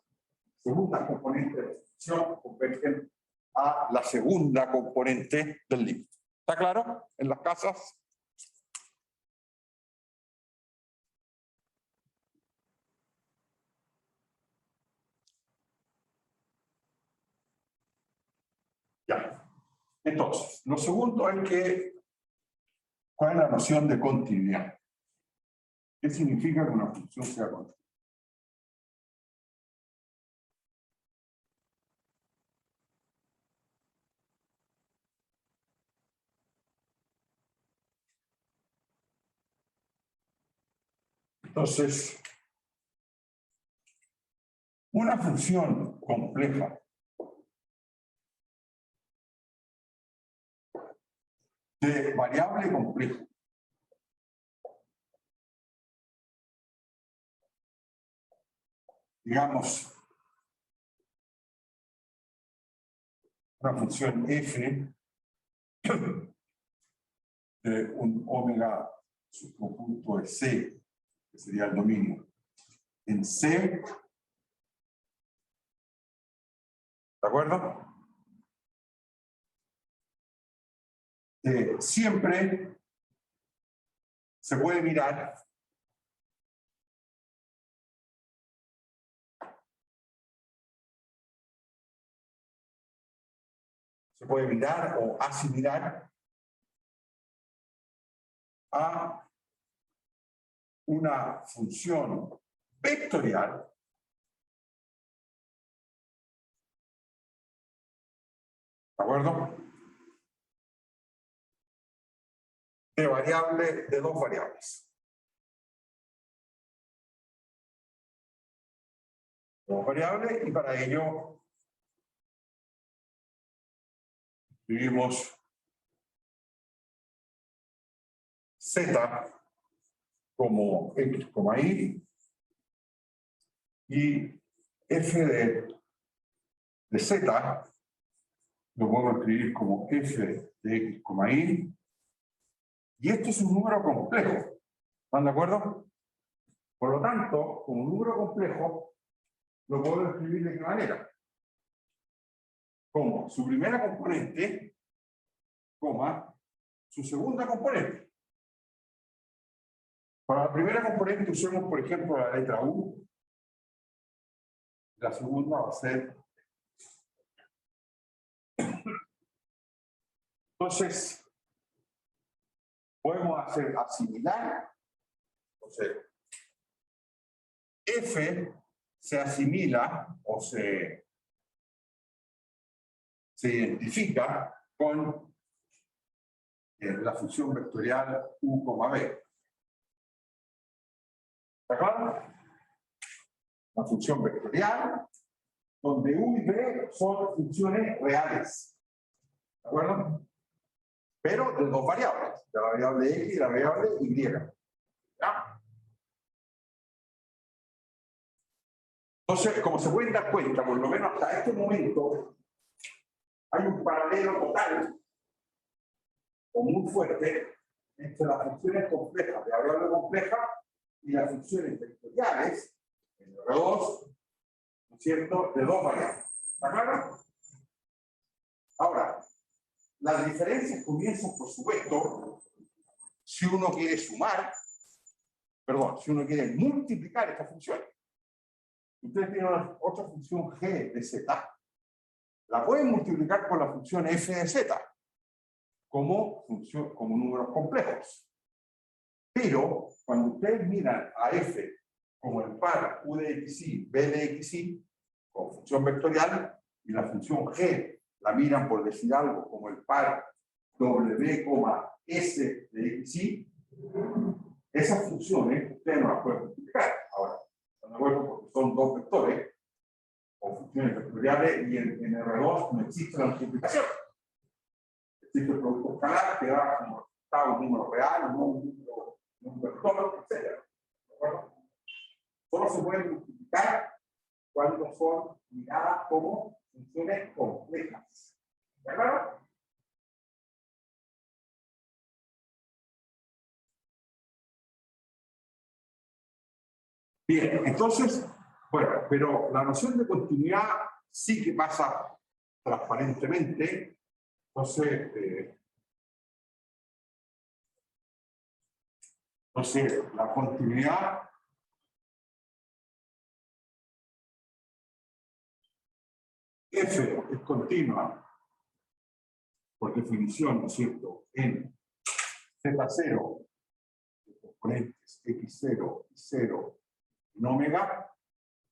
S1: segunda componente de la función convergen a la segunda componente del límite. ¿Está claro? En las casas. Ya. Entonces, lo segundo es que, ¿cuál es la noción de continuidad? ¿Qué significa que una función sea continua? Entonces, una función compleja de variable compleja digamos, una función f de un omega subconjunto de C, que sería el dominio, en C, ¿de acuerdo? Siempre se puede mirar o asimilar a una función vectorial ¿de acuerdo? De dos variables. Dos variables y para ello escribimos z como x, y f de z lo podemos escribir como f de x, y. Y esto es un número complejo. ¿Están de acuerdo? Por lo tanto, como número complejo, lo puedo escribir de qué manera. Como su primera componente, coma, su segunda componente. Para la primera componente usemos, por ejemplo, la letra U. La segunda va a ser. Entonces, podemos hacer asimilar. Entonces, F se asimila o se identifica con la función vectorial U, B. ¿De acuerdo? La función vectorial, donde U y B son funciones reales. ¿De acuerdo? Pero de dos variables, la variable X y la variable Y. ¿Ya? Entonces, como se pueden dar cuenta, por lo menos hasta este momento, hay un paralelo total o muy fuerte entre las funciones complejas de variable compleja y las funciones vectoriales, en R2, ¿no es cierto?, de dos variables. ¿Está claro? Ahora, las diferencias comienzan, por supuesto, si uno quiere sumar, si uno quiere multiplicar esta función. Ustedes tienen otra función g de z, la pueden multiplicar por la función f de z como números complejos. Pero cuando ustedes miran a f como el par u de xy, b de xy, con función vectorial, y la función g la miran, por decir algo, como el par w, s de xy, esas funciones ustedes no las pueden multiplicar. Ahora, ¿están de acuerdo? Porque son dos vectores o funciones vectoriales y en R2 no existe la multiplicación. Existe el producto escalar que da como resultado un número real, un vector, etc. ¿De acuerdo? Solo se pueden multiplicar cuando son miradas como funciones complejas. ¿De acuerdo? Bien, entonces, bueno, pero la noción de continuidad sí que pasa transparentemente. Entonces, la continuidad F es continua, por definición, ¿no es cierto?, en Z0, componentes x0, y0 en omega,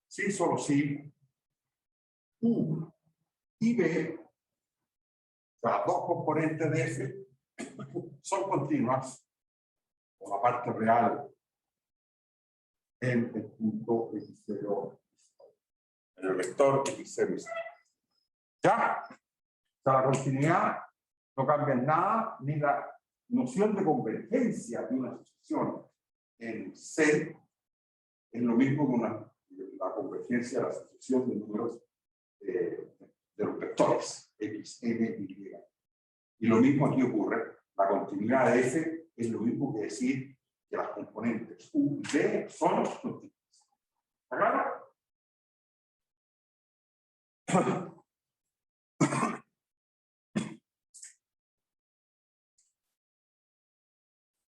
S1: sí, solo si u y b, o sea, las dos componentes de f, son continuas con la parte real en el punto x0, en el vector x0, y0. ¿Ya? O sea, la continuidad no cambia en nada, ni la noción de convergencia de una sucesión en C es lo mismo que la convergencia de la sucesión de números de los vectores x, n, y. Y lo mismo aquí ocurre. La continuidad de F es lo mismo que decir que las componentes U y B son continuas. ¿Está claro?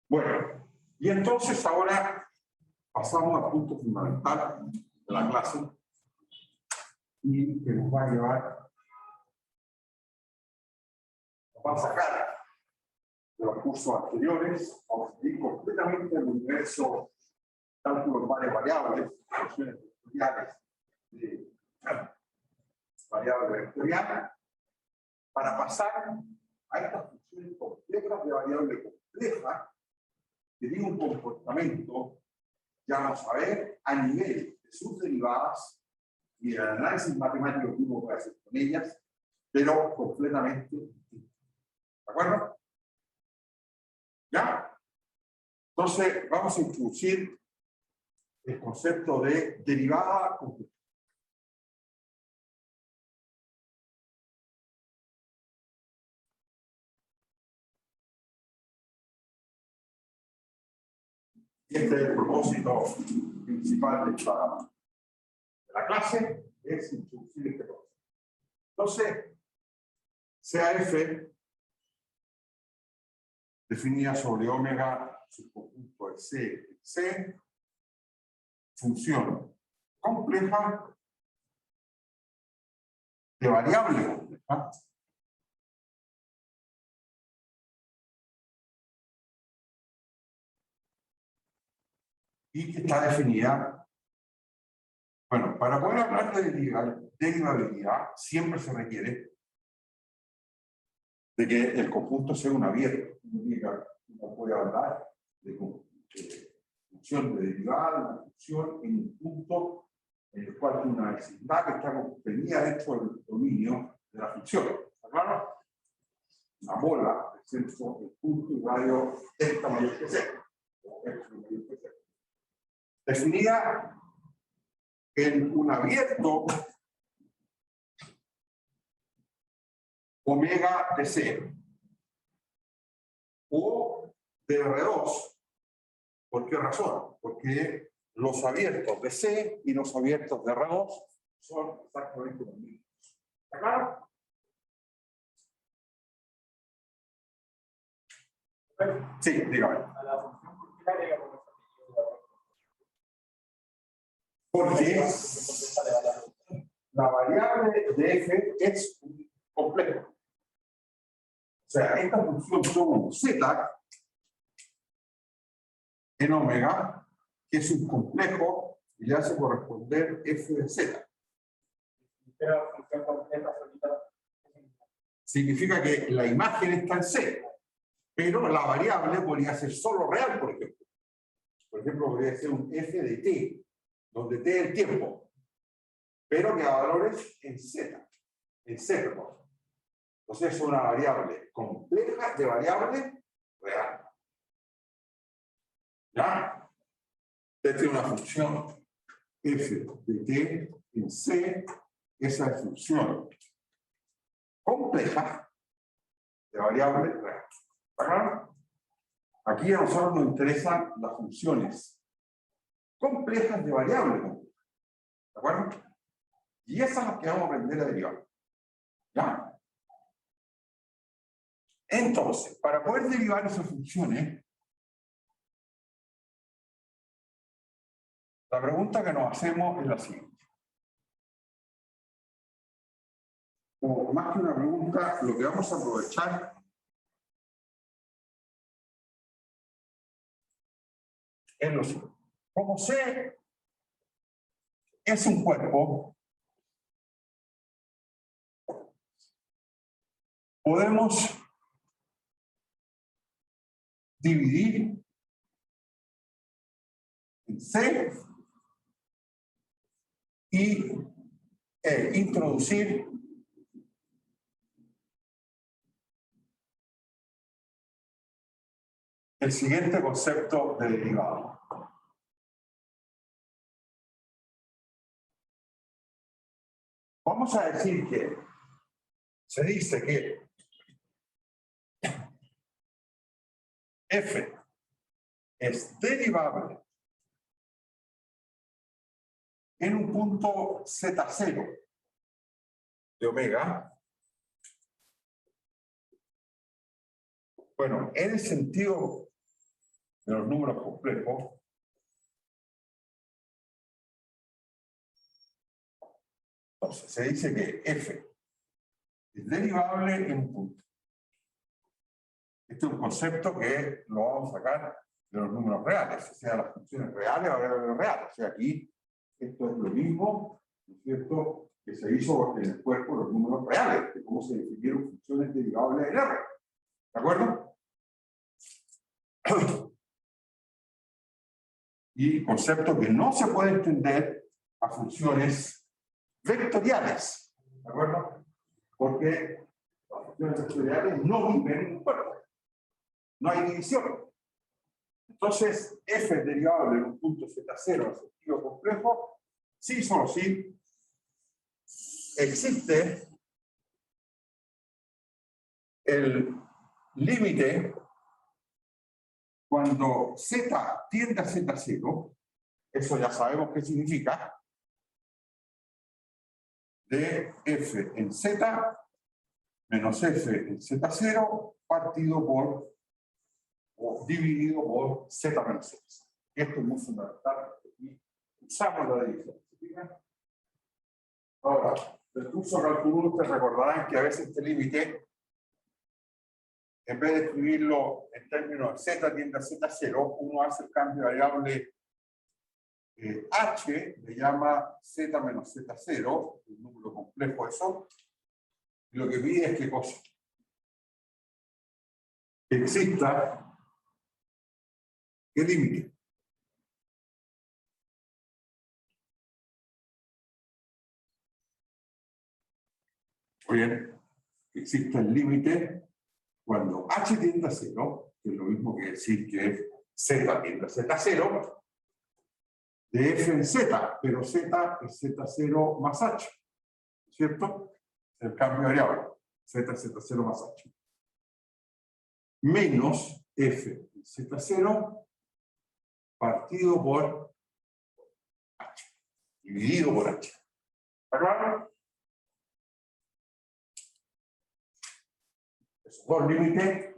S1: Bueno, y entonces ahora pasamos al punto fundamental de la clase y que nos va a llevar, nos va a sacar de los cursos anteriores, vamos a ir completamente al universo cálculos variables, funciones vectoriales de variables vectoriales, para pasar a estas funciones complejas de variable compleja que tienen un comportamiento, ya vamos a ver, a nivel de sus derivadas y el análisis matemático que uno puede hacer con ellas, pero completamente distinto. ¿De acuerdo? ¿Ya? Entonces, vamos a introducir el concepto de derivada compleja. Y este es el propósito principal de la clase, es introducir este concepto. Entonces, CAF definida sobre omega subconjunto de C, función compleja de variable compleja y que está definida, bueno, para poder hablar de derivabilidad siempre se requiere de que el conjunto sea un abierto. Uno puede hablar de función de derivada, una función en un punto en el cual tiene una vecindad que está contenida dentro del dominio de la función. ¿Está claro? Una bola, el centro, el punto y radio delta mayor que C. Definida en un abierto omega de C o de R2. ¿Por qué razón? Porque los abiertos de C y los abiertos de R2 son exactamente los mismos. ¿Está claro? Sí, dígame. Porque la variable de f es compleja. O sea, esta función toma z en omega, que es un complejo y le hace corresponder f de z. Pero función compleja significa que la imagen está en c, pero la variable podría ser solo real, por ejemplo. Por ejemplo, podría ser un f de t, donde t es el tiempo, pero que da valores en z, en c, perdón. Entonces es una variable compleja de variable real. ¿Ya? Esta es una función f de t en c, esa es función compleja de variable real. ¿Está claro? Aquí a nosotros nos interesan las funciones complejas de variable compleja. ¿De acuerdo? Y esas son las que vamos a aprender a derivar. ¿Ya? Entonces, para poder derivar esas funciones, la pregunta que nos hacemos es la siguiente. O más que una pregunta, lo que vamos a aprovechar es lo siguiente. Como C es un cuerpo, podemos dividir en C y introducir el siguiente concepto de derivado. Vamos a decir que se dice que F es derivable en un punto Z0 de omega. Bueno, en el sentido de los números complejos, entonces se dice que F es derivable en un punto. Este es un concepto que lo vamos a sacar de los números reales, o sea, las funciones reales o variables reales. O sea, aquí esto es lo mismo, ¿no es cierto?, que se hizo en el cuerpo de los números reales, de cómo se definieron funciones derivables en R. ¿De acuerdo? Y concepto que no se puede entender a funciones vectoriales. ¿De acuerdo? Porque las funciones vectoriales no viven en un cuerpo. No hay división. Entonces, F es derivable en un punto Z0 en sentido complejo, sí, solo sí, existe el límite cuando Z tiende a Z0, eso ya sabemos qué significa, de F en Z menos F en Z0 partido por o dividido por Z menos Z. Esto es muy fundamental porque usamos la división. Ahora, del curso de cálculo ustedes recordarán que a veces este límite, en vez de escribirlo en términos de Z tiende a Z0, uno hace el cambio de variable H, le llama Z menos Z0, un número complejo eso, y lo que pide es qué cosa. Que exista ¿qué límite? Muy bien, existe el límite cuando H tiende a 0, que es lo mismo que decir que Z tiende a Z0, de F en Z, pero Z es Z0 más H, ¿cierto? El cambio variable, Z es Z0 más H. Menos F en Z0 partido por H, dividido por H. ¿Está claro? Esos dos límites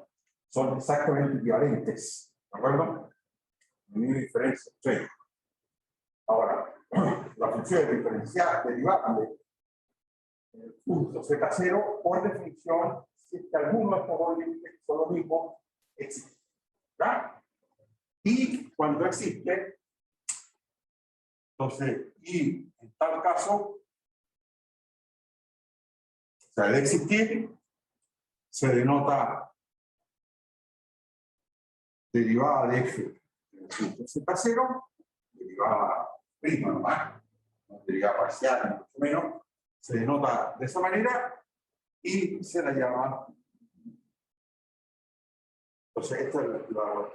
S1: son exactamente equivalentes, ¿de acuerdo? No hay diferencia. Sí. Ahora, la función diferencial derivable en el punto Z0, por definición, si es que alguno de estos dos límites son los mismos, existe. ¿Ya? Y cuando existe, entonces, y en tal caso, o sea, de existir, se denota derivada de F en el punto Z0, derivada prima nomás, no derivada parcial, mucho menos, se denota de esa manera y se la llama. Entonces, esta es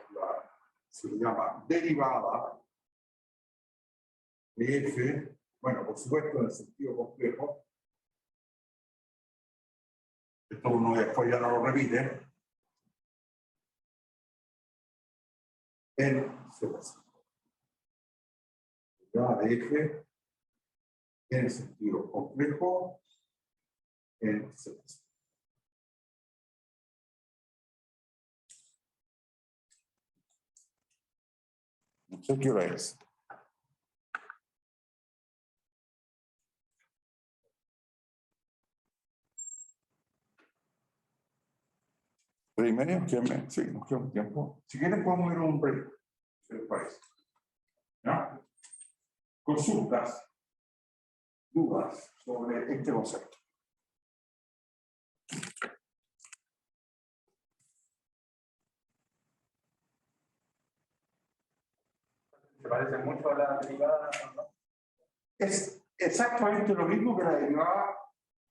S1: se llama derivada de F, bueno, por supuesto, en el sentido complejo. Esto uno después ya no lo repite. En Z. Derivada de F en el sentido complejo en Z. No sé qué hora es. ¿3:30? Sí, nos queda un tiempo. Si quieren podemos ir a un break. ¿Qué les parece? consultas, dudas sobre este concepto.
S3: Se parece mucho a la derivada, ¿no?
S1: Es exactamente lo mismo que la derivada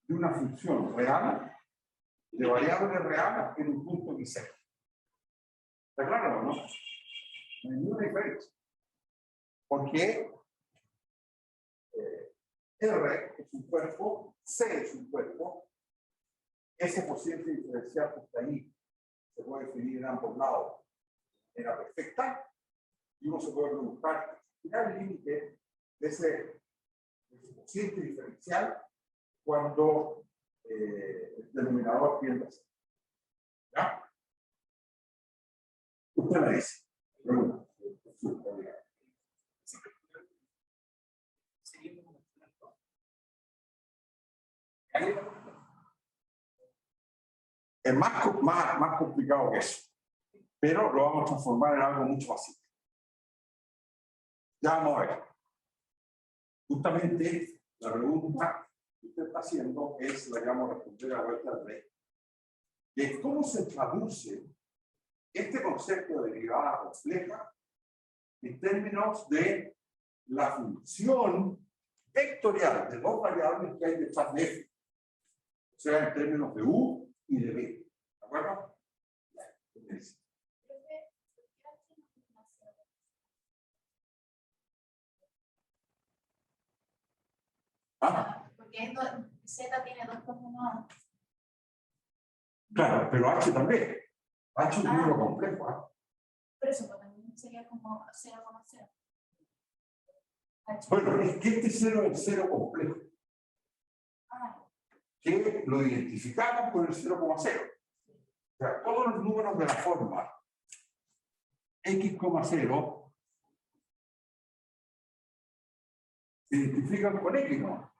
S1: de una función real, de variable real en un punto que sea. ¿Está claro, no? No hay ninguna diferencia. Porque R es un cuerpo, C es un cuerpo, ese cociente diferencial que está ahí se puede definir en ambos lados de manera perfecta y uno se puede preguntar el límite de ese cociente diferencial cuando el denominador tiende a ser. ¿Ya? Usted me dice. Pregunta. Es más complicado que eso, pero lo vamos a transformar en algo mucho más simple. Ya vamos a ver. Justamente la pregunta que usted está haciendo es la que vamos a responder a la vuelta al rey. De cómo se traduce este concepto de derivada compleja en términos de la función vectorial de dos variables que hay detrás de f. O sea, en términos de u y de b. ¿De acuerdo?
S4: Porque Z tiene 2,1.
S1: Claro, pero H también. H es un número complejo.
S4: Por eso pues, también sería como 0,0.
S1: Bueno, es que este cero es el cero complejo. Que lo identificamos con el 0,0. O sea, todos los números de la forma x,0 se identifican con x, ¿no?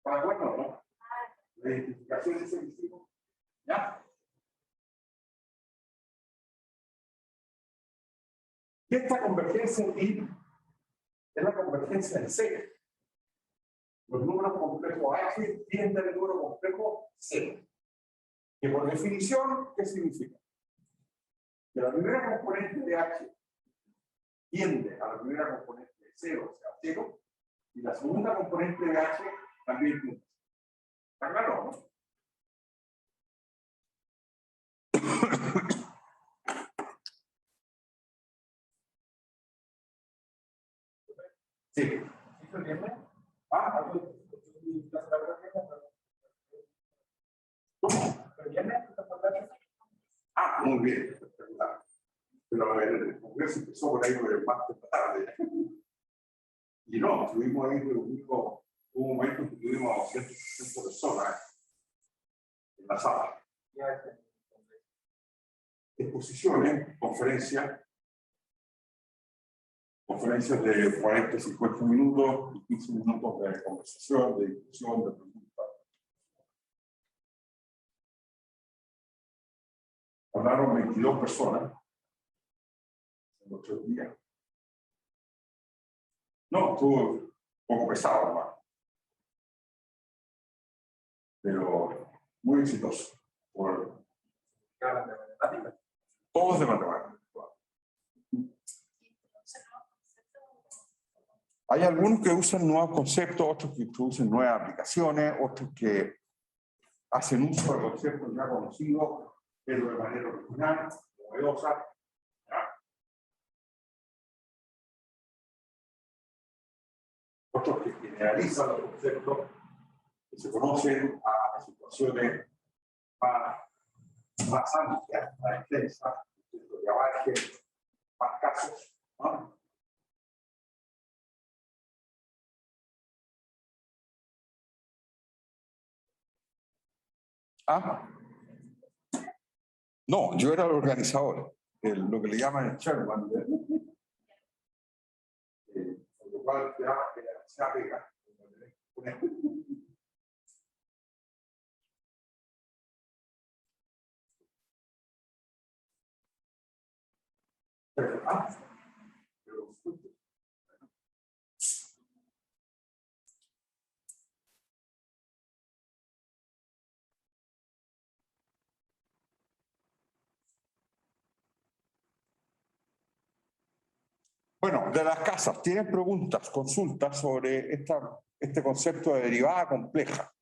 S1: ¿Para acuerdo, no? La identificación es el mismo. ¿Ya? Y esta convergencia en I es la convergencia en C. Los números complejos H tienden al número complejo C. Que por definición, ¿qué significa? Que la primera componente de H tiende a la primera componente de 0, o sea, 0, y la segunda componente de H también tiende. ¿Está claro, no? Sí. Muy bien, espectacular. Pero el Congreso empezó por ahí por el martes tarde. Y no, estuvimos ahí reunidos, hubo un momento en que tuvimos 160 personas en la sala. Exposiciones, conferencias de 40, 50 minutos y 15 minutos de conversación, de discusión, de preguntas. Hablaron 22 personas en los 3 días. No, estuvo un poco pesado, hermano. Pero muy exitoso. Todos de matemáticas. Hay algunos que usan nuevos conceptos, otros que introducen nuevas aplicaciones, otros que hacen uso de conceptos ya conocidos, pero de manera original, novedosa. Otros que generalizan los conceptos que se conocen a situaciones más amplias, más extensas, que abarquen más casos, ¿no? No, yo era el organizador, lo que le llaman el chairman. Por lo cual se apega. Bueno, de las casas, ¿tienen preguntas, consultas sobre este concepto de derivada compleja?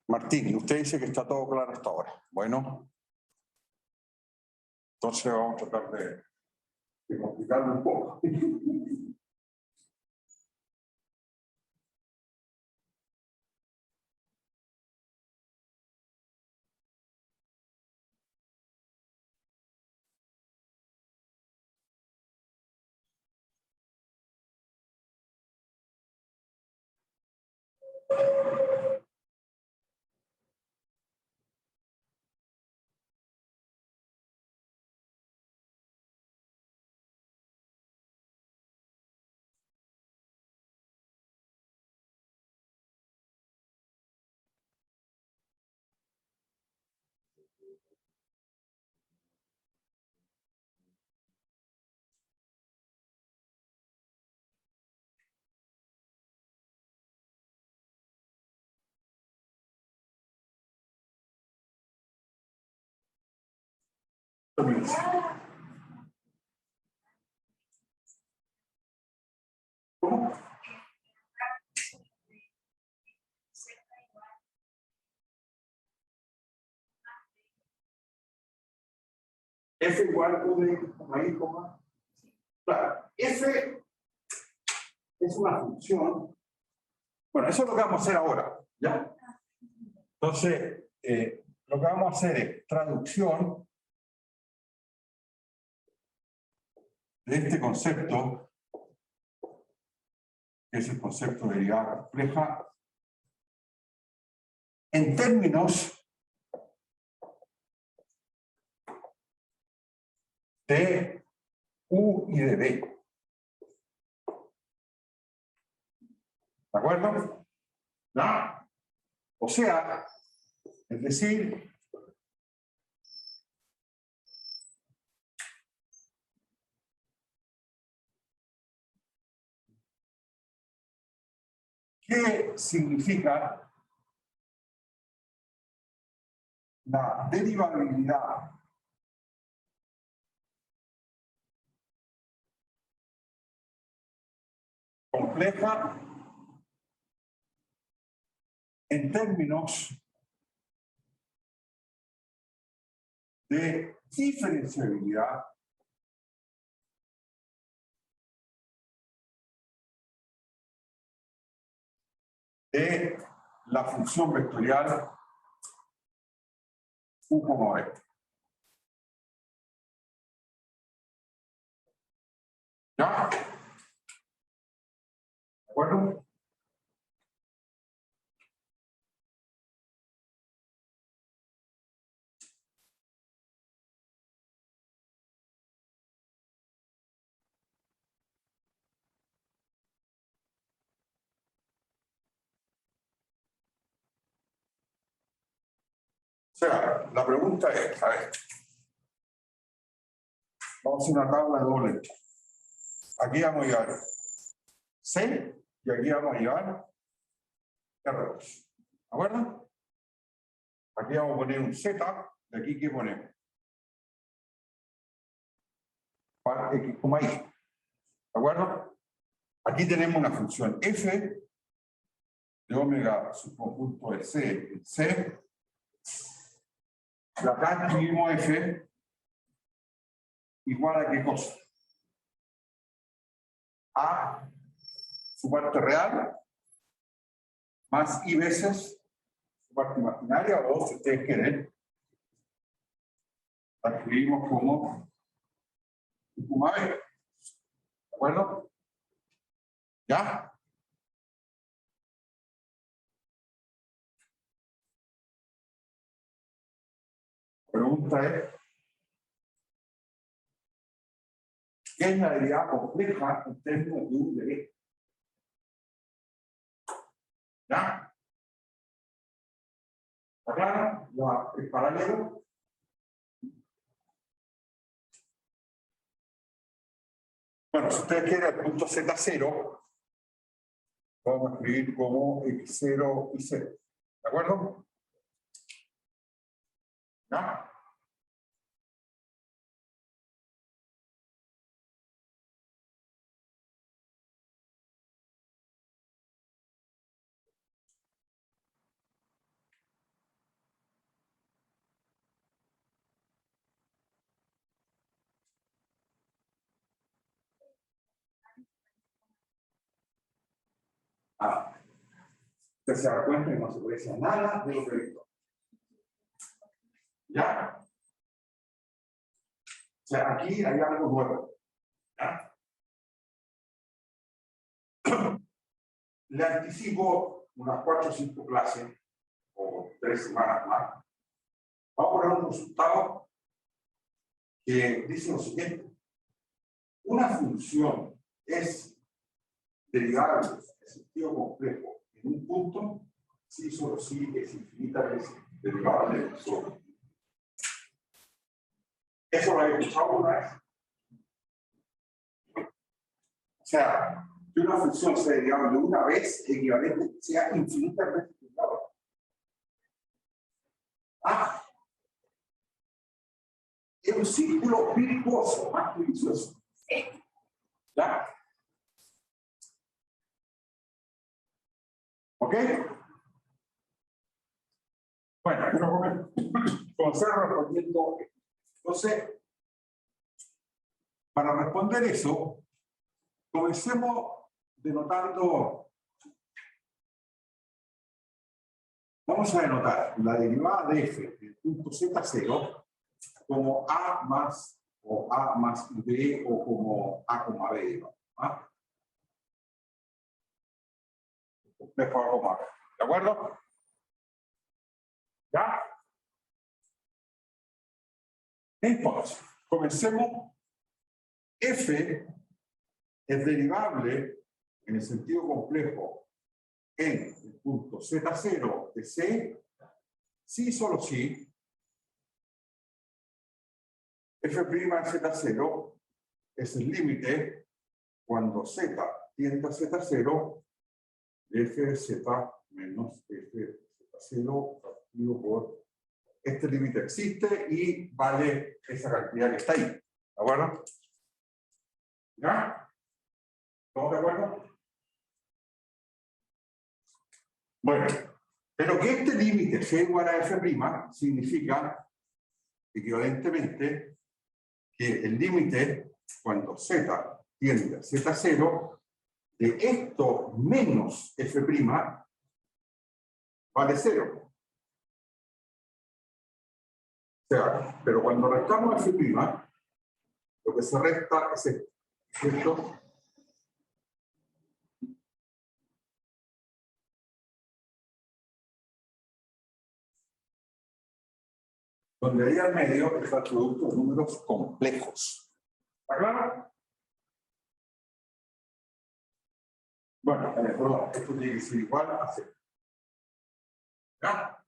S1: Martín, usted dice que está todo claro hasta ahora. Bueno, entonces vamos a tratar de complicarlo un poco. ¿Cómo? F igual a V ahí, coma. Claro, F es una función. Bueno, eso es lo que vamos a hacer ahora, ¿ya? Entonces, lo que vamos a hacer es traducción de este concepto, que es el concepto de derivada compleja, en términos de U y de B. ¿De acuerdo? ¿No? O sea, es decir, ¿qué significa la derivabilidad compleja en términos de diferenciabilidad de la función vectorial U como B? ¿Ya? ¿De acuerdo? O sea, la pregunta es, a ver, vamos a hacer una tabla de doble. Aquí vamos a llevar C y aquí vamos a llevar R2. ¿De acuerdo? Aquí vamos a poner un Z, y aquí ¿qué ponemos? Para X, Y. ¿De acuerdo? Aquí tenemos una función F de omega subconjunto de C en C. Y acá escribimos F igual a qué cosa? A su parte real más I veces su parte imaginaria, o si ustedes quieren, la escribimos como B. ¿De acuerdo? ¿Ya? La pregunta es, ¿qué es la derivada compleja en términos de U de B? ¿Ya? ¿Está claro? El paralelo. Bueno, si ustedes quieren el punto Z0, vamos a escribir como X0 y 0. ¿De acuerdo? ¿Ya? Usted se da cuenta que no se puede decir nada de lo que visto. ¿Ya? O sea, aquí hay algo nuevo. ¿Ya? Le anticipo unas 4 o 5 clases o 3 semanas más. Vamos a poner un resultado que dice lo siguiente. Una función es derivable en sentido complejo en un punto si solo si es infinita veces derivable de solo. ¿Eso lo he escuchado una vez? O sea, que una función sea derivable una vez equivalente sea infinita veces derivable. Es un círculo virtuoso, más que vicioso. ¿Ya? ¿Ok? Bueno, quiero comenzar respondiendo. Entonces, para responder eso, comencemos denotando. Vamos a denotar la derivada de f del punto z0 como a más o a más b o como a, b. ¿Ah? ¿De acuerdo? ¿Ya? Entonces, comencemos. F es derivable en el sentido complejo en el punto Z0 de C, si solo si F' de Z0 es el límite cuando Z tiende a Z0 de F de Z menos F de Z0 partido por este límite existe y vale esa cantidad que está ahí. ¿De acuerdo? ¿Ya? ¿Todos de acuerdo? Bueno, pero que este límite sea igual a F' significa equivalentemente que el límite cuando Z tiende a Z0 de esto menos F' vale 0. O sea, pero cuando restamos F', lo que se resta es esto. Donde ahí al medio está el producto de números complejos. ¿Está claro? Bueno, perdón, esto tiene que ser igual a 0. ¿Ya?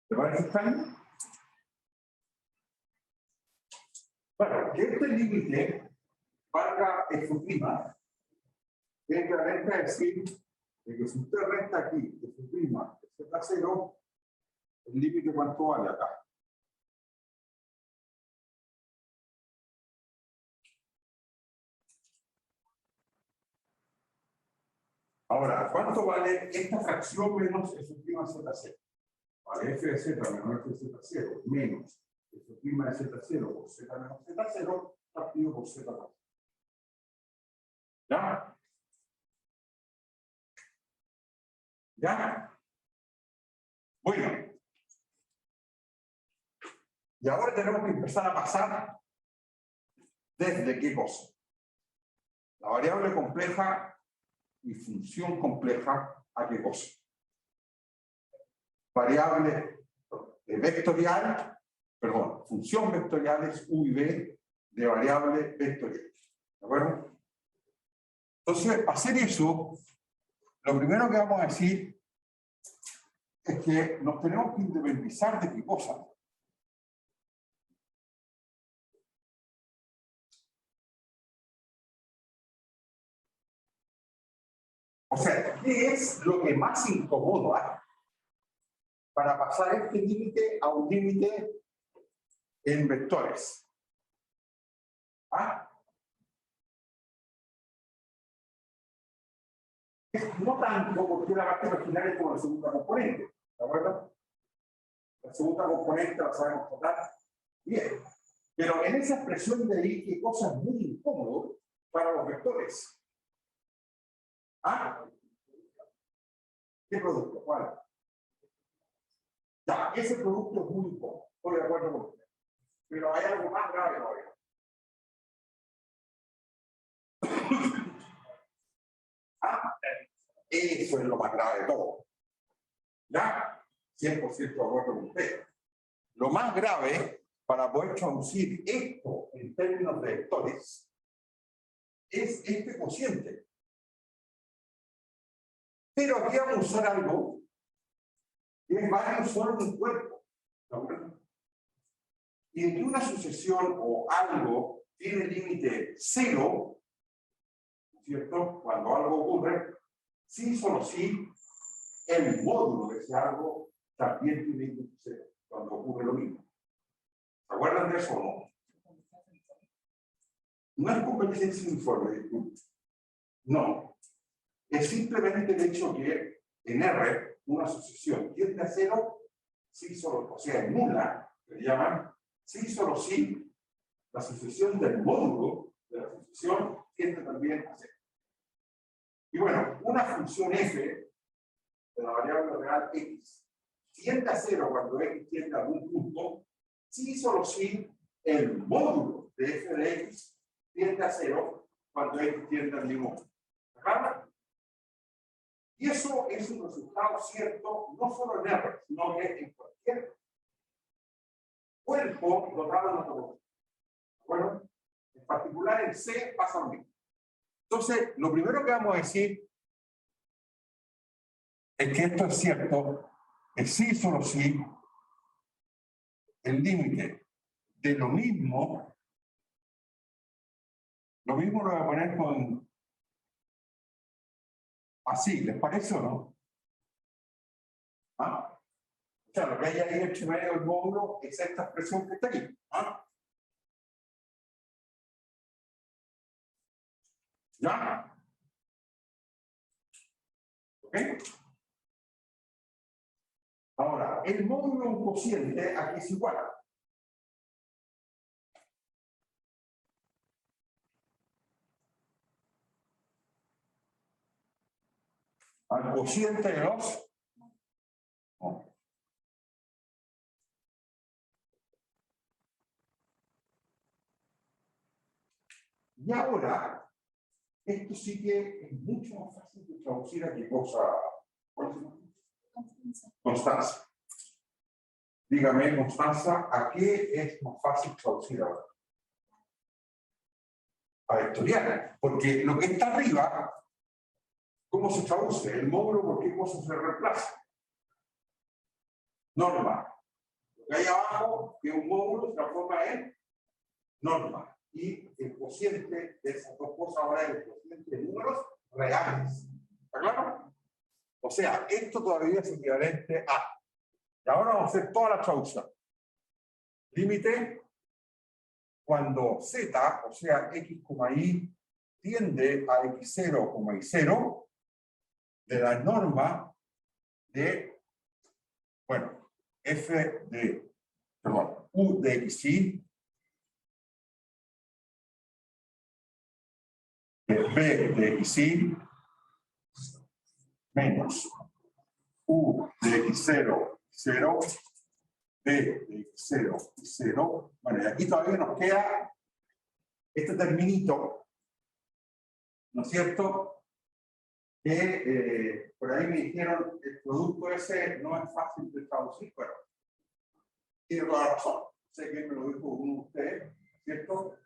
S1: ¿Te parece extraño? Bueno, que este límite valga F', es equivalente a decir que si usted resta aquí F' de Z0, el límite cuánto vale acá. Ahora, ¿cuánto vale esta fracción menos F' de Z0? Vale F de Z menos F de Z0 menos F' de Z0 por Z menos Z0 partido por Z menos. ¿Ya? ¿Ya? Bueno. Y ahora tenemos que empezar a pasar desde qué cosa. La variable compleja y función compleja a qué cosa. Variable vectorial, perdón, función vectorial es U y B de variable vectorial. ¿De acuerdo? Entonces, para hacer eso, lo primero que vamos a decir es que nos tenemos que independizar de qué cosa. O sea, ¿qué es lo que más incomoda para pasar este límite a un límite en vectores? ¿Ah? No tanto porque la parte marginal es como la segunda componente, ¿de acuerdo? La segunda componente la sabemos tratar bien. Pero en esa expresión de ahí, ¿qué cosa es muy incómodo para los vectores? ¿Ah? ¿Qué producto? ¿Cuál? Ya, ese producto es muy incómodo. Estoy de acuerdo con usted. Pero hay algo más grave todavía. ¿Ah? Eso es lo más grave de todo. ¿Ya? 100% de acuerdo con usted. Lo más grave para poder traducir esto en términos de vectores es este cociente. Pero aquí vamos a usar algo que es varios solo en un cuerpo. ¿De acuerdo? Y en que una sucesión o algo tiene límite cero, ¿cierto? Cuando algo ocurre, sí, solo sí, el módulo de ese algo también tiene límite cero, cuando ocurre lo mismo. ¿Se acuerdan de eso o no? No es competencia uniforme, disculpe. No. Es simplemente el hecho que en R una sucesión tiende a cero, sí, solo, o sea, nula, que llaman, sí, solo sí, la sucesión del módulo de la sucesión tiende también a cero. Y bueno, una función f de la variable real x tiende a cero cuando x tiende a algún punto, sí, solo sí, el módulo de f de x tiende a cero cuando x tiende al mismo punto. ¿Verdad? Y eso es un resultado cierto no solo en R, sino que en cualquier cuerpo dotado de una topología. Bueno, en particular en C pasa lo mismo. Entonces, lo primero que vamos a decir es que esto es cierto, es sí, solo sí, el límite de lo mismo lo voy a poner con así, ¿les parece o no? ¿Ah? O sea, lo que hay ahí entre medio del módulo es esta expresión que está aquí. ¿Ah? ¿Ya? ¿Ok? Ahora, el módulo de un cociente aquí es igual. Al cociente de los. No. Y ahora, esto sí que es mucho más fácil de traducir a qué cosa. Constanza. Dígame, Constanza, ¿a qué es más fácil traducir ahora? A vectorial. Porque lo que está arriba, ¿cómo se traduce? El módulo, ¿por qué cosa se reemplaza? Norma. Lo que hay abajo, que es un módulo, se transforma en norma. Y el cociente de esas dos cosas ahora es el cociente de números reales. ¿Está claro? O sea, esto todavía es equivalente a. Y ahora vamos a hacer toda la traducción. Límite cuando z, o sea, x, y, tiende a x0, y0 de la norma de, bueno, f de, perdón, u de xy, b de xy, menos u de x0, 0, b de x0, 0. Bueno, y aquí todavía nos queda este terminito, ¿no es cierto? Que por ahí me dijeron el producto ese no es fácil de traducir, pero tiene toda la razón. Sé que me lo dijo uno de ustedes, ¿cierto?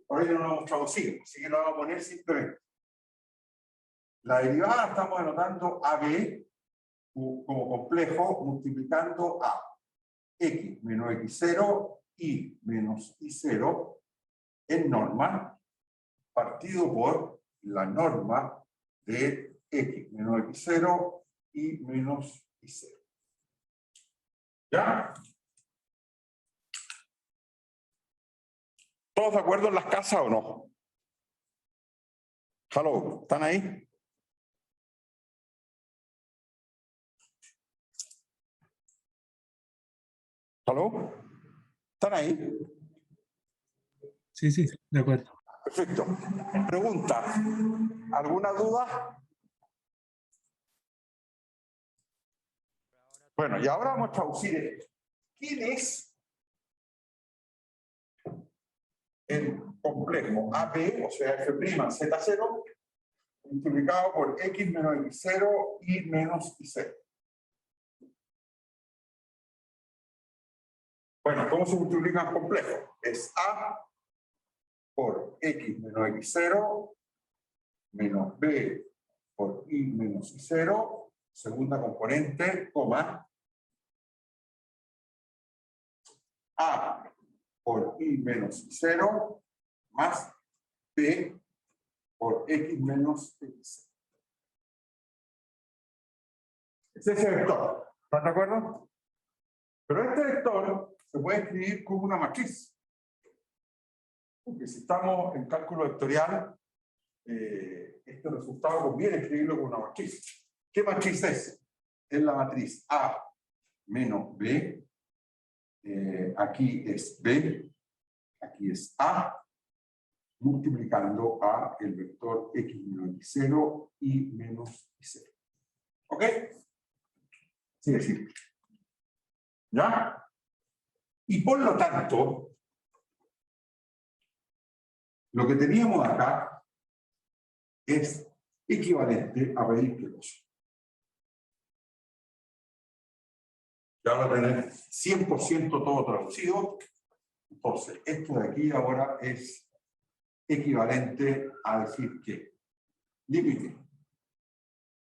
S1: Por ahí no lo hemos traducido, así que lo vamos a poner simplemente. La derivada la estamos anotando AB como complejo multiplicando a x menos x0 y menos y0 en norma partido por la norma de x menos x0 y menos y0. ¿Ya? ¿Todos de acuerdo en las casas o no? Hello, ¿están ahí? ¿Hello? ¿Están ahí?
S5: Sí, sí, de acuerdo.
S1: Perfecto. Pregunta. ¿Alguna duda? Bueno, y ahora vamos a traducir esto. ¿Quién es el complejo AB, o sea, F'Z0, multiplicado por x menos x0 y menos y0? Bueno, ¿cómo se multiplican complejos? Es A por x menos x0 menos b por y menos y0, segunda componente, coma, A por y menos y0 más b por x menos x. Ese es el vector. ¿Están de acuerdo? Pero este vector se puede escribir como una matriz. Porque si estamos en cálculo vectorial, este resultado conviene escribirlo como una matriz. ¿Qué matriz es? Es la matriz A menos B. Aquí es B. Aquí es A. Multiplicando a el vector x menos y0 y menos y0. ¿Ok? Sí, es simple. ¿Ya? Y por lo tanto, lo que teníamos acá es equivalente a pedir qué cosa. Ya va a tener 100% todo traducido. Entonces, esto de aquí ahora es equivalente a decir que límite.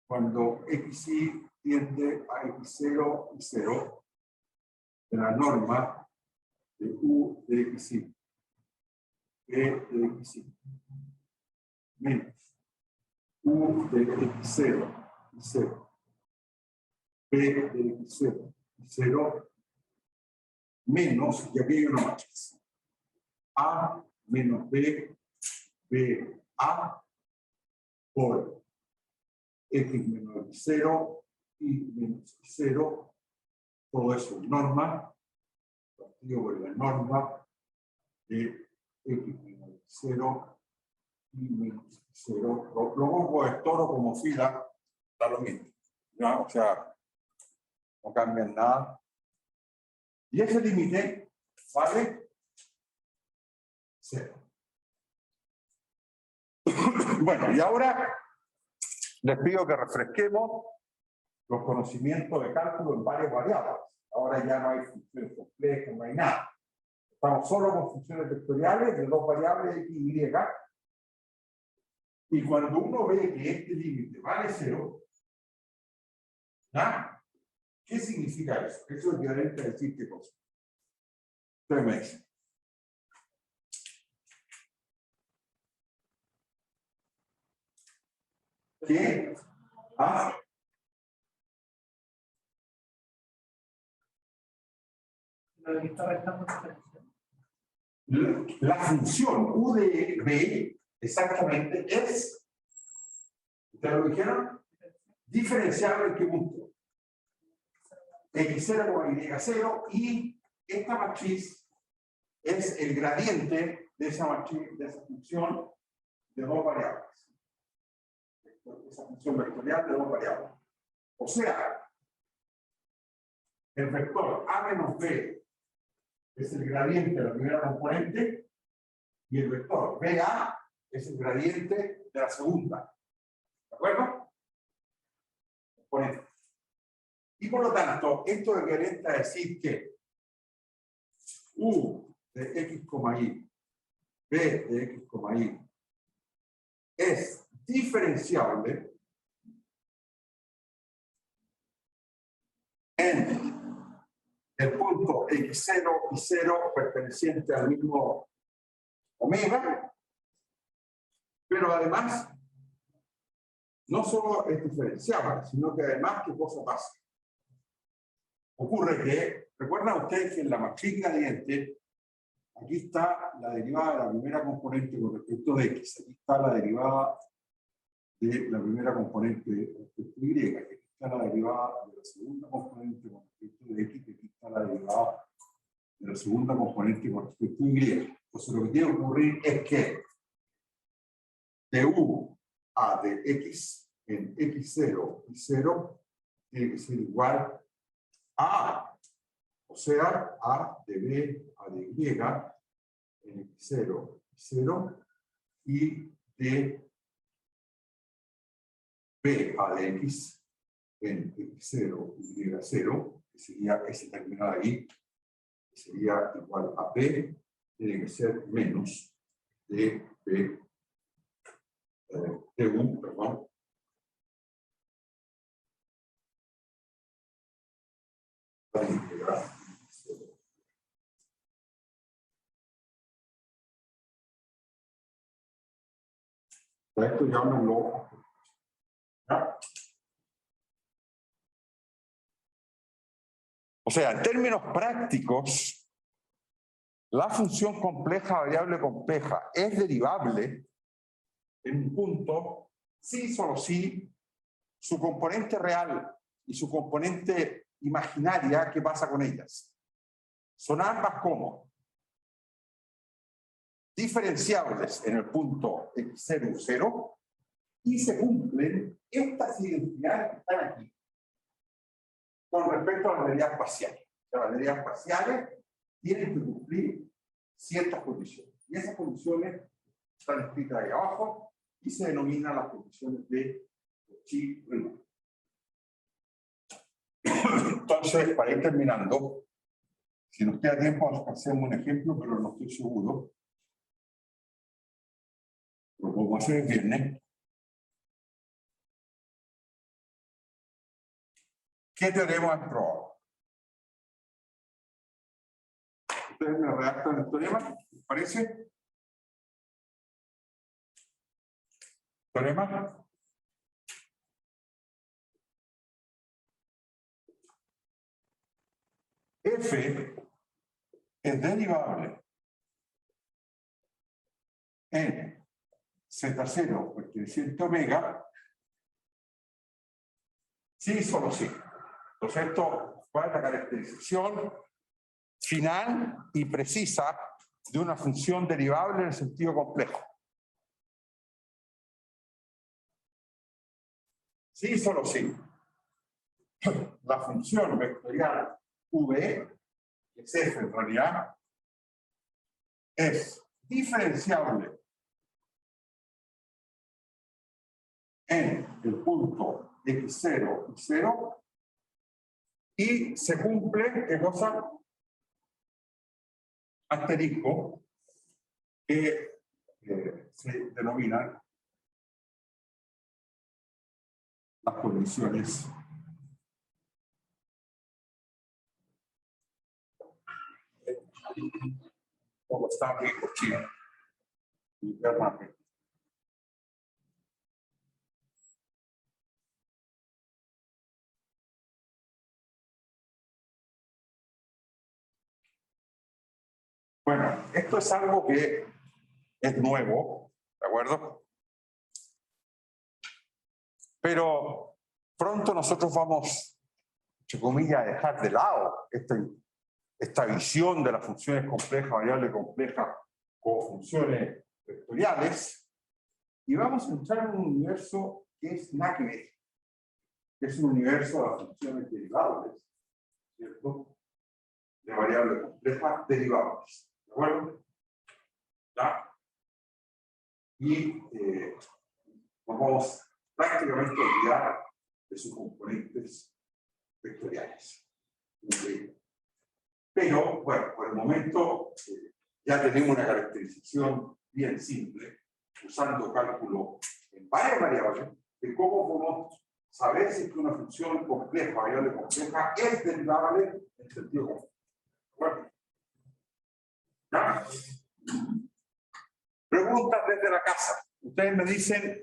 S1: Cuando xy tiende a x0 y 0, de la norma de u de xy, b de xy, menos u de x0 y 0, b de x0 y 0, menos, y aquí hay una matriz, a menos b, b, a, por x menos x0 y menos y0, todo eso es norma, partido por la norma de x menos x0 y menos y0. Lo pongo vector o como fila, da lo mismo. ¿Ya? O sea, no cambian nada. Y ese límite vale 0. Bueno, y ahora les pido que refresquemos los conocimientos de cálculo en varias variables. Ahora ya no hay funciones complejas, no hay nada. Estamos solo con funciones vectoriales de dos variables x y y. Y cuando uno ve que este límite vale 0, ¿ya? ¿Qué significa eso? Eso es equivalente a decir qué cosa. Ustedes me dicen. ¿Qué? ¿Ah? La función u de b exactamente es, ¿ustedes lo dijeron? Diferenciable en qué punto. X0 con Y0, y esta matriz es el gradiente de esa matriz, de esa función de dos variables. Esa función vectorial de dos variables. O sea, el vector A menos B es el gradiente de la primera componente y el vector BA es el gradiente de la segunda. ¿De acuerdo? Componente. Y por lo tanto, esto equivalente a decir que U de x, y, B de x, y es diferenciable en el punto x0 y 0 perteneciente al mismo omega, pero además no solo es diferenciable, sino que además, ¿qué cosa pasa? Ocurre que, ¿recuerdan ustedes que en la matriz gradiente, aquí está la derivada de la primera componente con respecto de x, aquí está la derivada de la primera componente respecto de y, aquí está la derivada de la segunda componente con respecto de x, y aquí está la derivada de la segunda componente con respecto de y. Entonces lo que tiene que ocurrir es que de u a de x en x0 y 0 tiene que ser igual a, o sea, a de b a de y en x0 y 0 y de b a de x en x0 y 0, que sería ese término de ahí, que sería igual a b, tiene que ser menos de b de u, perdón. Esto llámenlo. ¿Ya? O sea, en términos prácticos, la función compleja, variable compleja, es derivable en un punto, sí, solo sí, su componente real y su componente imaginaria, ¿qué pasa con ellas? Son ambas como diferenciables en el punto x0 y 0 y se cumplen estas identidades que están aquí con respecto a las medidas parciales. O sea, las medidas parciales tienen que cumplir ciertas condiciones y esas condiciones están escritas ahí abajo y se denominan las condiciones de Cauchy-Riemann. Entonces, para ir terminando, si nos queda tiempo, hacemos un ejemplo, pero no estoy seguro. Lo podemos hacer el viernes. ¿Qué teorema es probable? ¿Ustedes me redactan el teorema? ¿Les parece? ¿Teorema? F es derivable en Z0 perteneciente a omega, sí, solo sí. Entonces, esto fue la caracterización final y precisa de una función derivable en el sentido complejo. Sí, solo sí. La función vectorial V, que es F en realidad, es diferenciable en el punto x0 y 0 y se cumple, ¿qué cosa? Asterisco, que se denominan las condiciones como está aquí por Chile internamente. Bueno, esto es algo que es nuevo, ¿de acuerdo? Pero pronto nosotros vamos, entre comillas, a dejar de lado esta visión de las funciones complejas, variable compleja, como funciones vectoriales, y vamos a entrar en un universo que es nada que ver, que es un universo de las funciones derivables, ¿cierto? De variables complejas derivables, ¿de acuerdo? ¿Ya? Y nos vamos prácticamente a olvidar de sus componentes vectoriales. Pero, bueno, por el momento ya tenemos una caracterización bien simple, usando cálculo en varias variables, de cómo podemos saber si es que una función compleja, variable compleja, es derivable en sentido común. Bueno. ¿Ya? Preguntas desde la casa. Ustedes me dicen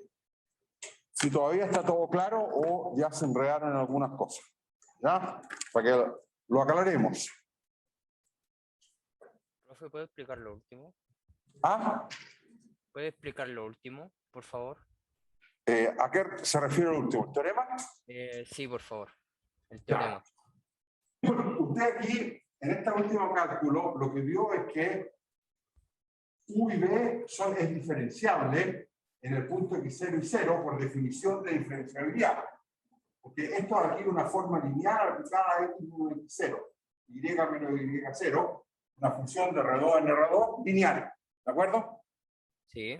S1: si todavía está todo claro o ya se enredaron en algunas cosas. ¿Ya? Para que lo aclaremos.
S6: Profe, ¿puede explicar lo último?
S1: ¿Ah?
S6: ¿Puede explicar lo último, por favor?
S1: ¿A qué se refiere el último? ¿El teorema?
S6: Sí, por favor. El
S1: Ya.
S6: teorema.
S1: Usted aquí, en este último cálculo, lo que vio es que U y B es diferenciable en el punto x0 y 0 por definición de diferenciabilidad. Porque esto requiere una forma lineal aplicada a x1 y x0, y menos y0, una función de R2 en R2 lineal. ¿De acuerdo?
S6: Sí.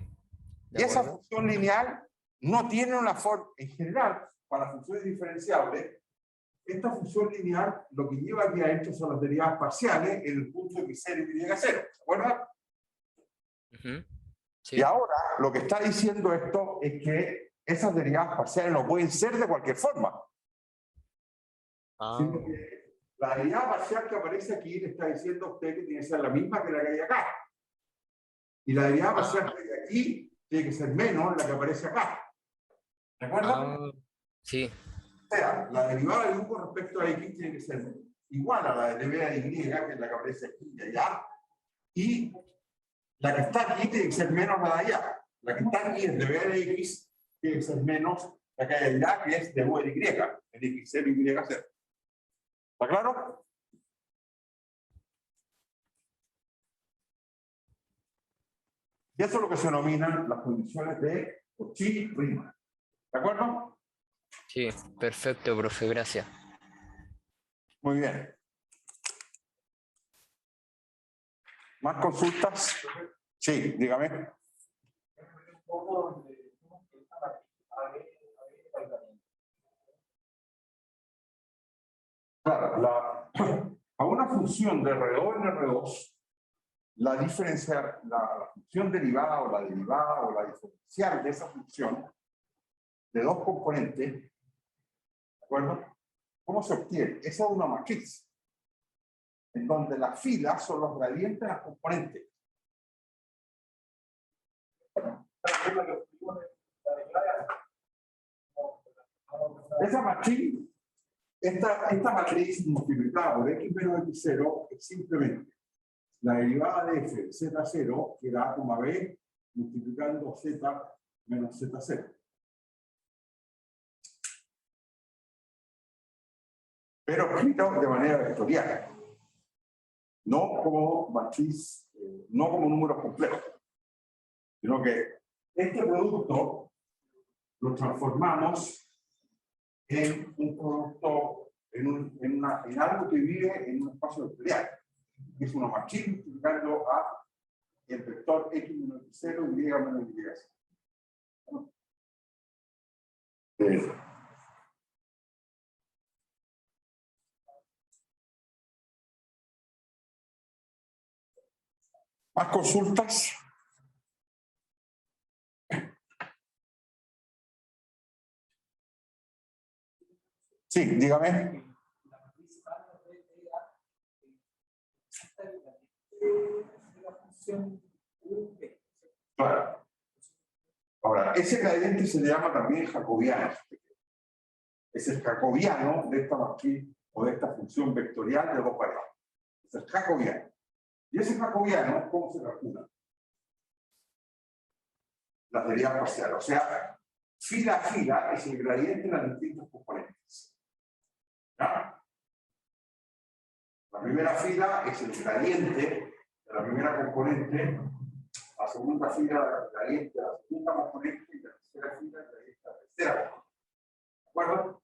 S1: Y esa función lineal no tiene una forma, en general, para funciones diferenciables, esta función lineal lo que lleva aquí adentro son las derivadas parciales en el punto x0 y y0. ¿De acuerdo?
S6: Sí.
S1: Y ahora lo que está diciendo esto es que esas derivadas parciales no pueden ser de cualquier forma. Sino que la derivada parcial que aparece aquí le está diciendo a usted que tiene que ser la misma que la que hay acá. Y la derivada parcial que hay aquí tiene que ser menos la que aparece acá. ¿De acuerdo?
S6: Sí.
S1: O sea, la derivada de U con respecto a X tiene que ser igual a la derivada de Y, que es la que aparece aquí y allá. Y la que está aquí tiene que ser menos la de allá. La que está aquí es de B de X, tiene que ser menos la que hay allá, que es de U de Y, el X0 y Y0. ¿Está claro? Y eso es lo que se denominan las condiciones de Cauchy-Riemann. ¿De acuerdo?
S6: Sí, perfecto, profe, gracias.
S1: Muy bien. ¿Más consultas? Sí, dígame.
S3: Un poco donde
S1: Claro, a una función de R2 en R2, la diferencia, la función derivada o la diferencial de esa función de dos componentes, ¿de acuerdo? ¿Cómo se obtiene? Esa es una matriz, en donde las filas son los gradientes de las componentes. Esa matriz, esta matriz multiplicada por x menos x0 es simplemente la derivada de f de z0, que era A, B, multiplicando z menos z0. Pero escrito de manera vectorial. No como matriz, no como números complejos. Sino que este producto lo transformamos en un producto, en algo que vive en un espacio vectorial. Que es una matriz multiplicando a el vector x menos x0 y y menos y0. ¿Más consultas? Sí, dígame. Claro. Ahora, ese gradiente se le llama también jacobiano. Es el jacobiano de esta matriz o de esta función vectorial de dos variables. Es el jacobiano. Y ese jacobiano, ¿cómo se calcula? Las derivadas parciales. O sea, fila a fila es el gradiente de las distintas componentes. ¿Ya? La primera fila es el gradiente de la primera componente, la segunda fila el gradiente de la segunda componente y la tercera fila el gradiente de la tercera componente. ¿De acuerdo?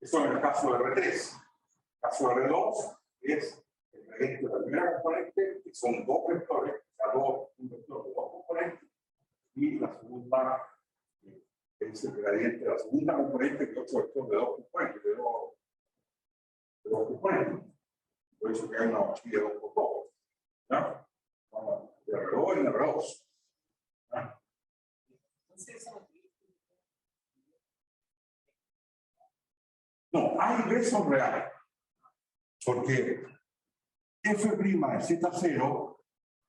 S1: Eso en el caso de R3. El caso de R2 es el gradiente de la primera componente, que son dos vectores, o sea, un vector de dos componentes, y la segunda es el gradiente de la segunda componente, que es otro vector de dos componentes, de dos componentes. Por eso que hay una matriz de 2 por 2. ¿No? el R2 y el R2. ¿Ah? No, A y B son reales. Porque F' de Z0,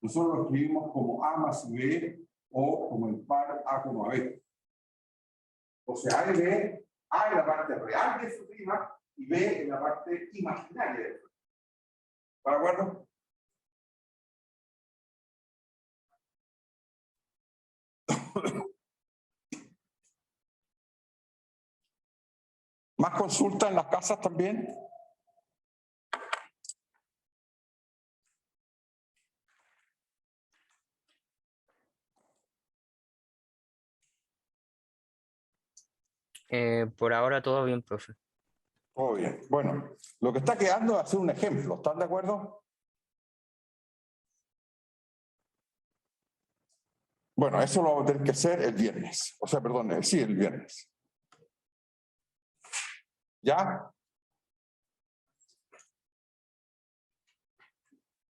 S1: nosotros lo escribimos como A más B o como el par A, B. O sea, A y B, A en la parte real de F' y B en la parte imaginaria de F'. ¿Está de acuerdo? ¿Más consultas en las casas también?
S6: Por ahora todo bien, profe.
S1: Todo bien. Bueno, lo que está quedando es hacer un ejemplo. ¿Están de acuerdo? Bueno, eso lo vamos a tener que hacer el viernes. O sea, perdón, sí, el viernes. ¿Ya?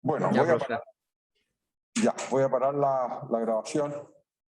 S1: Bueno,
S6: Ya,
S1: voy a
S6: profe.
S1: parar la grabación.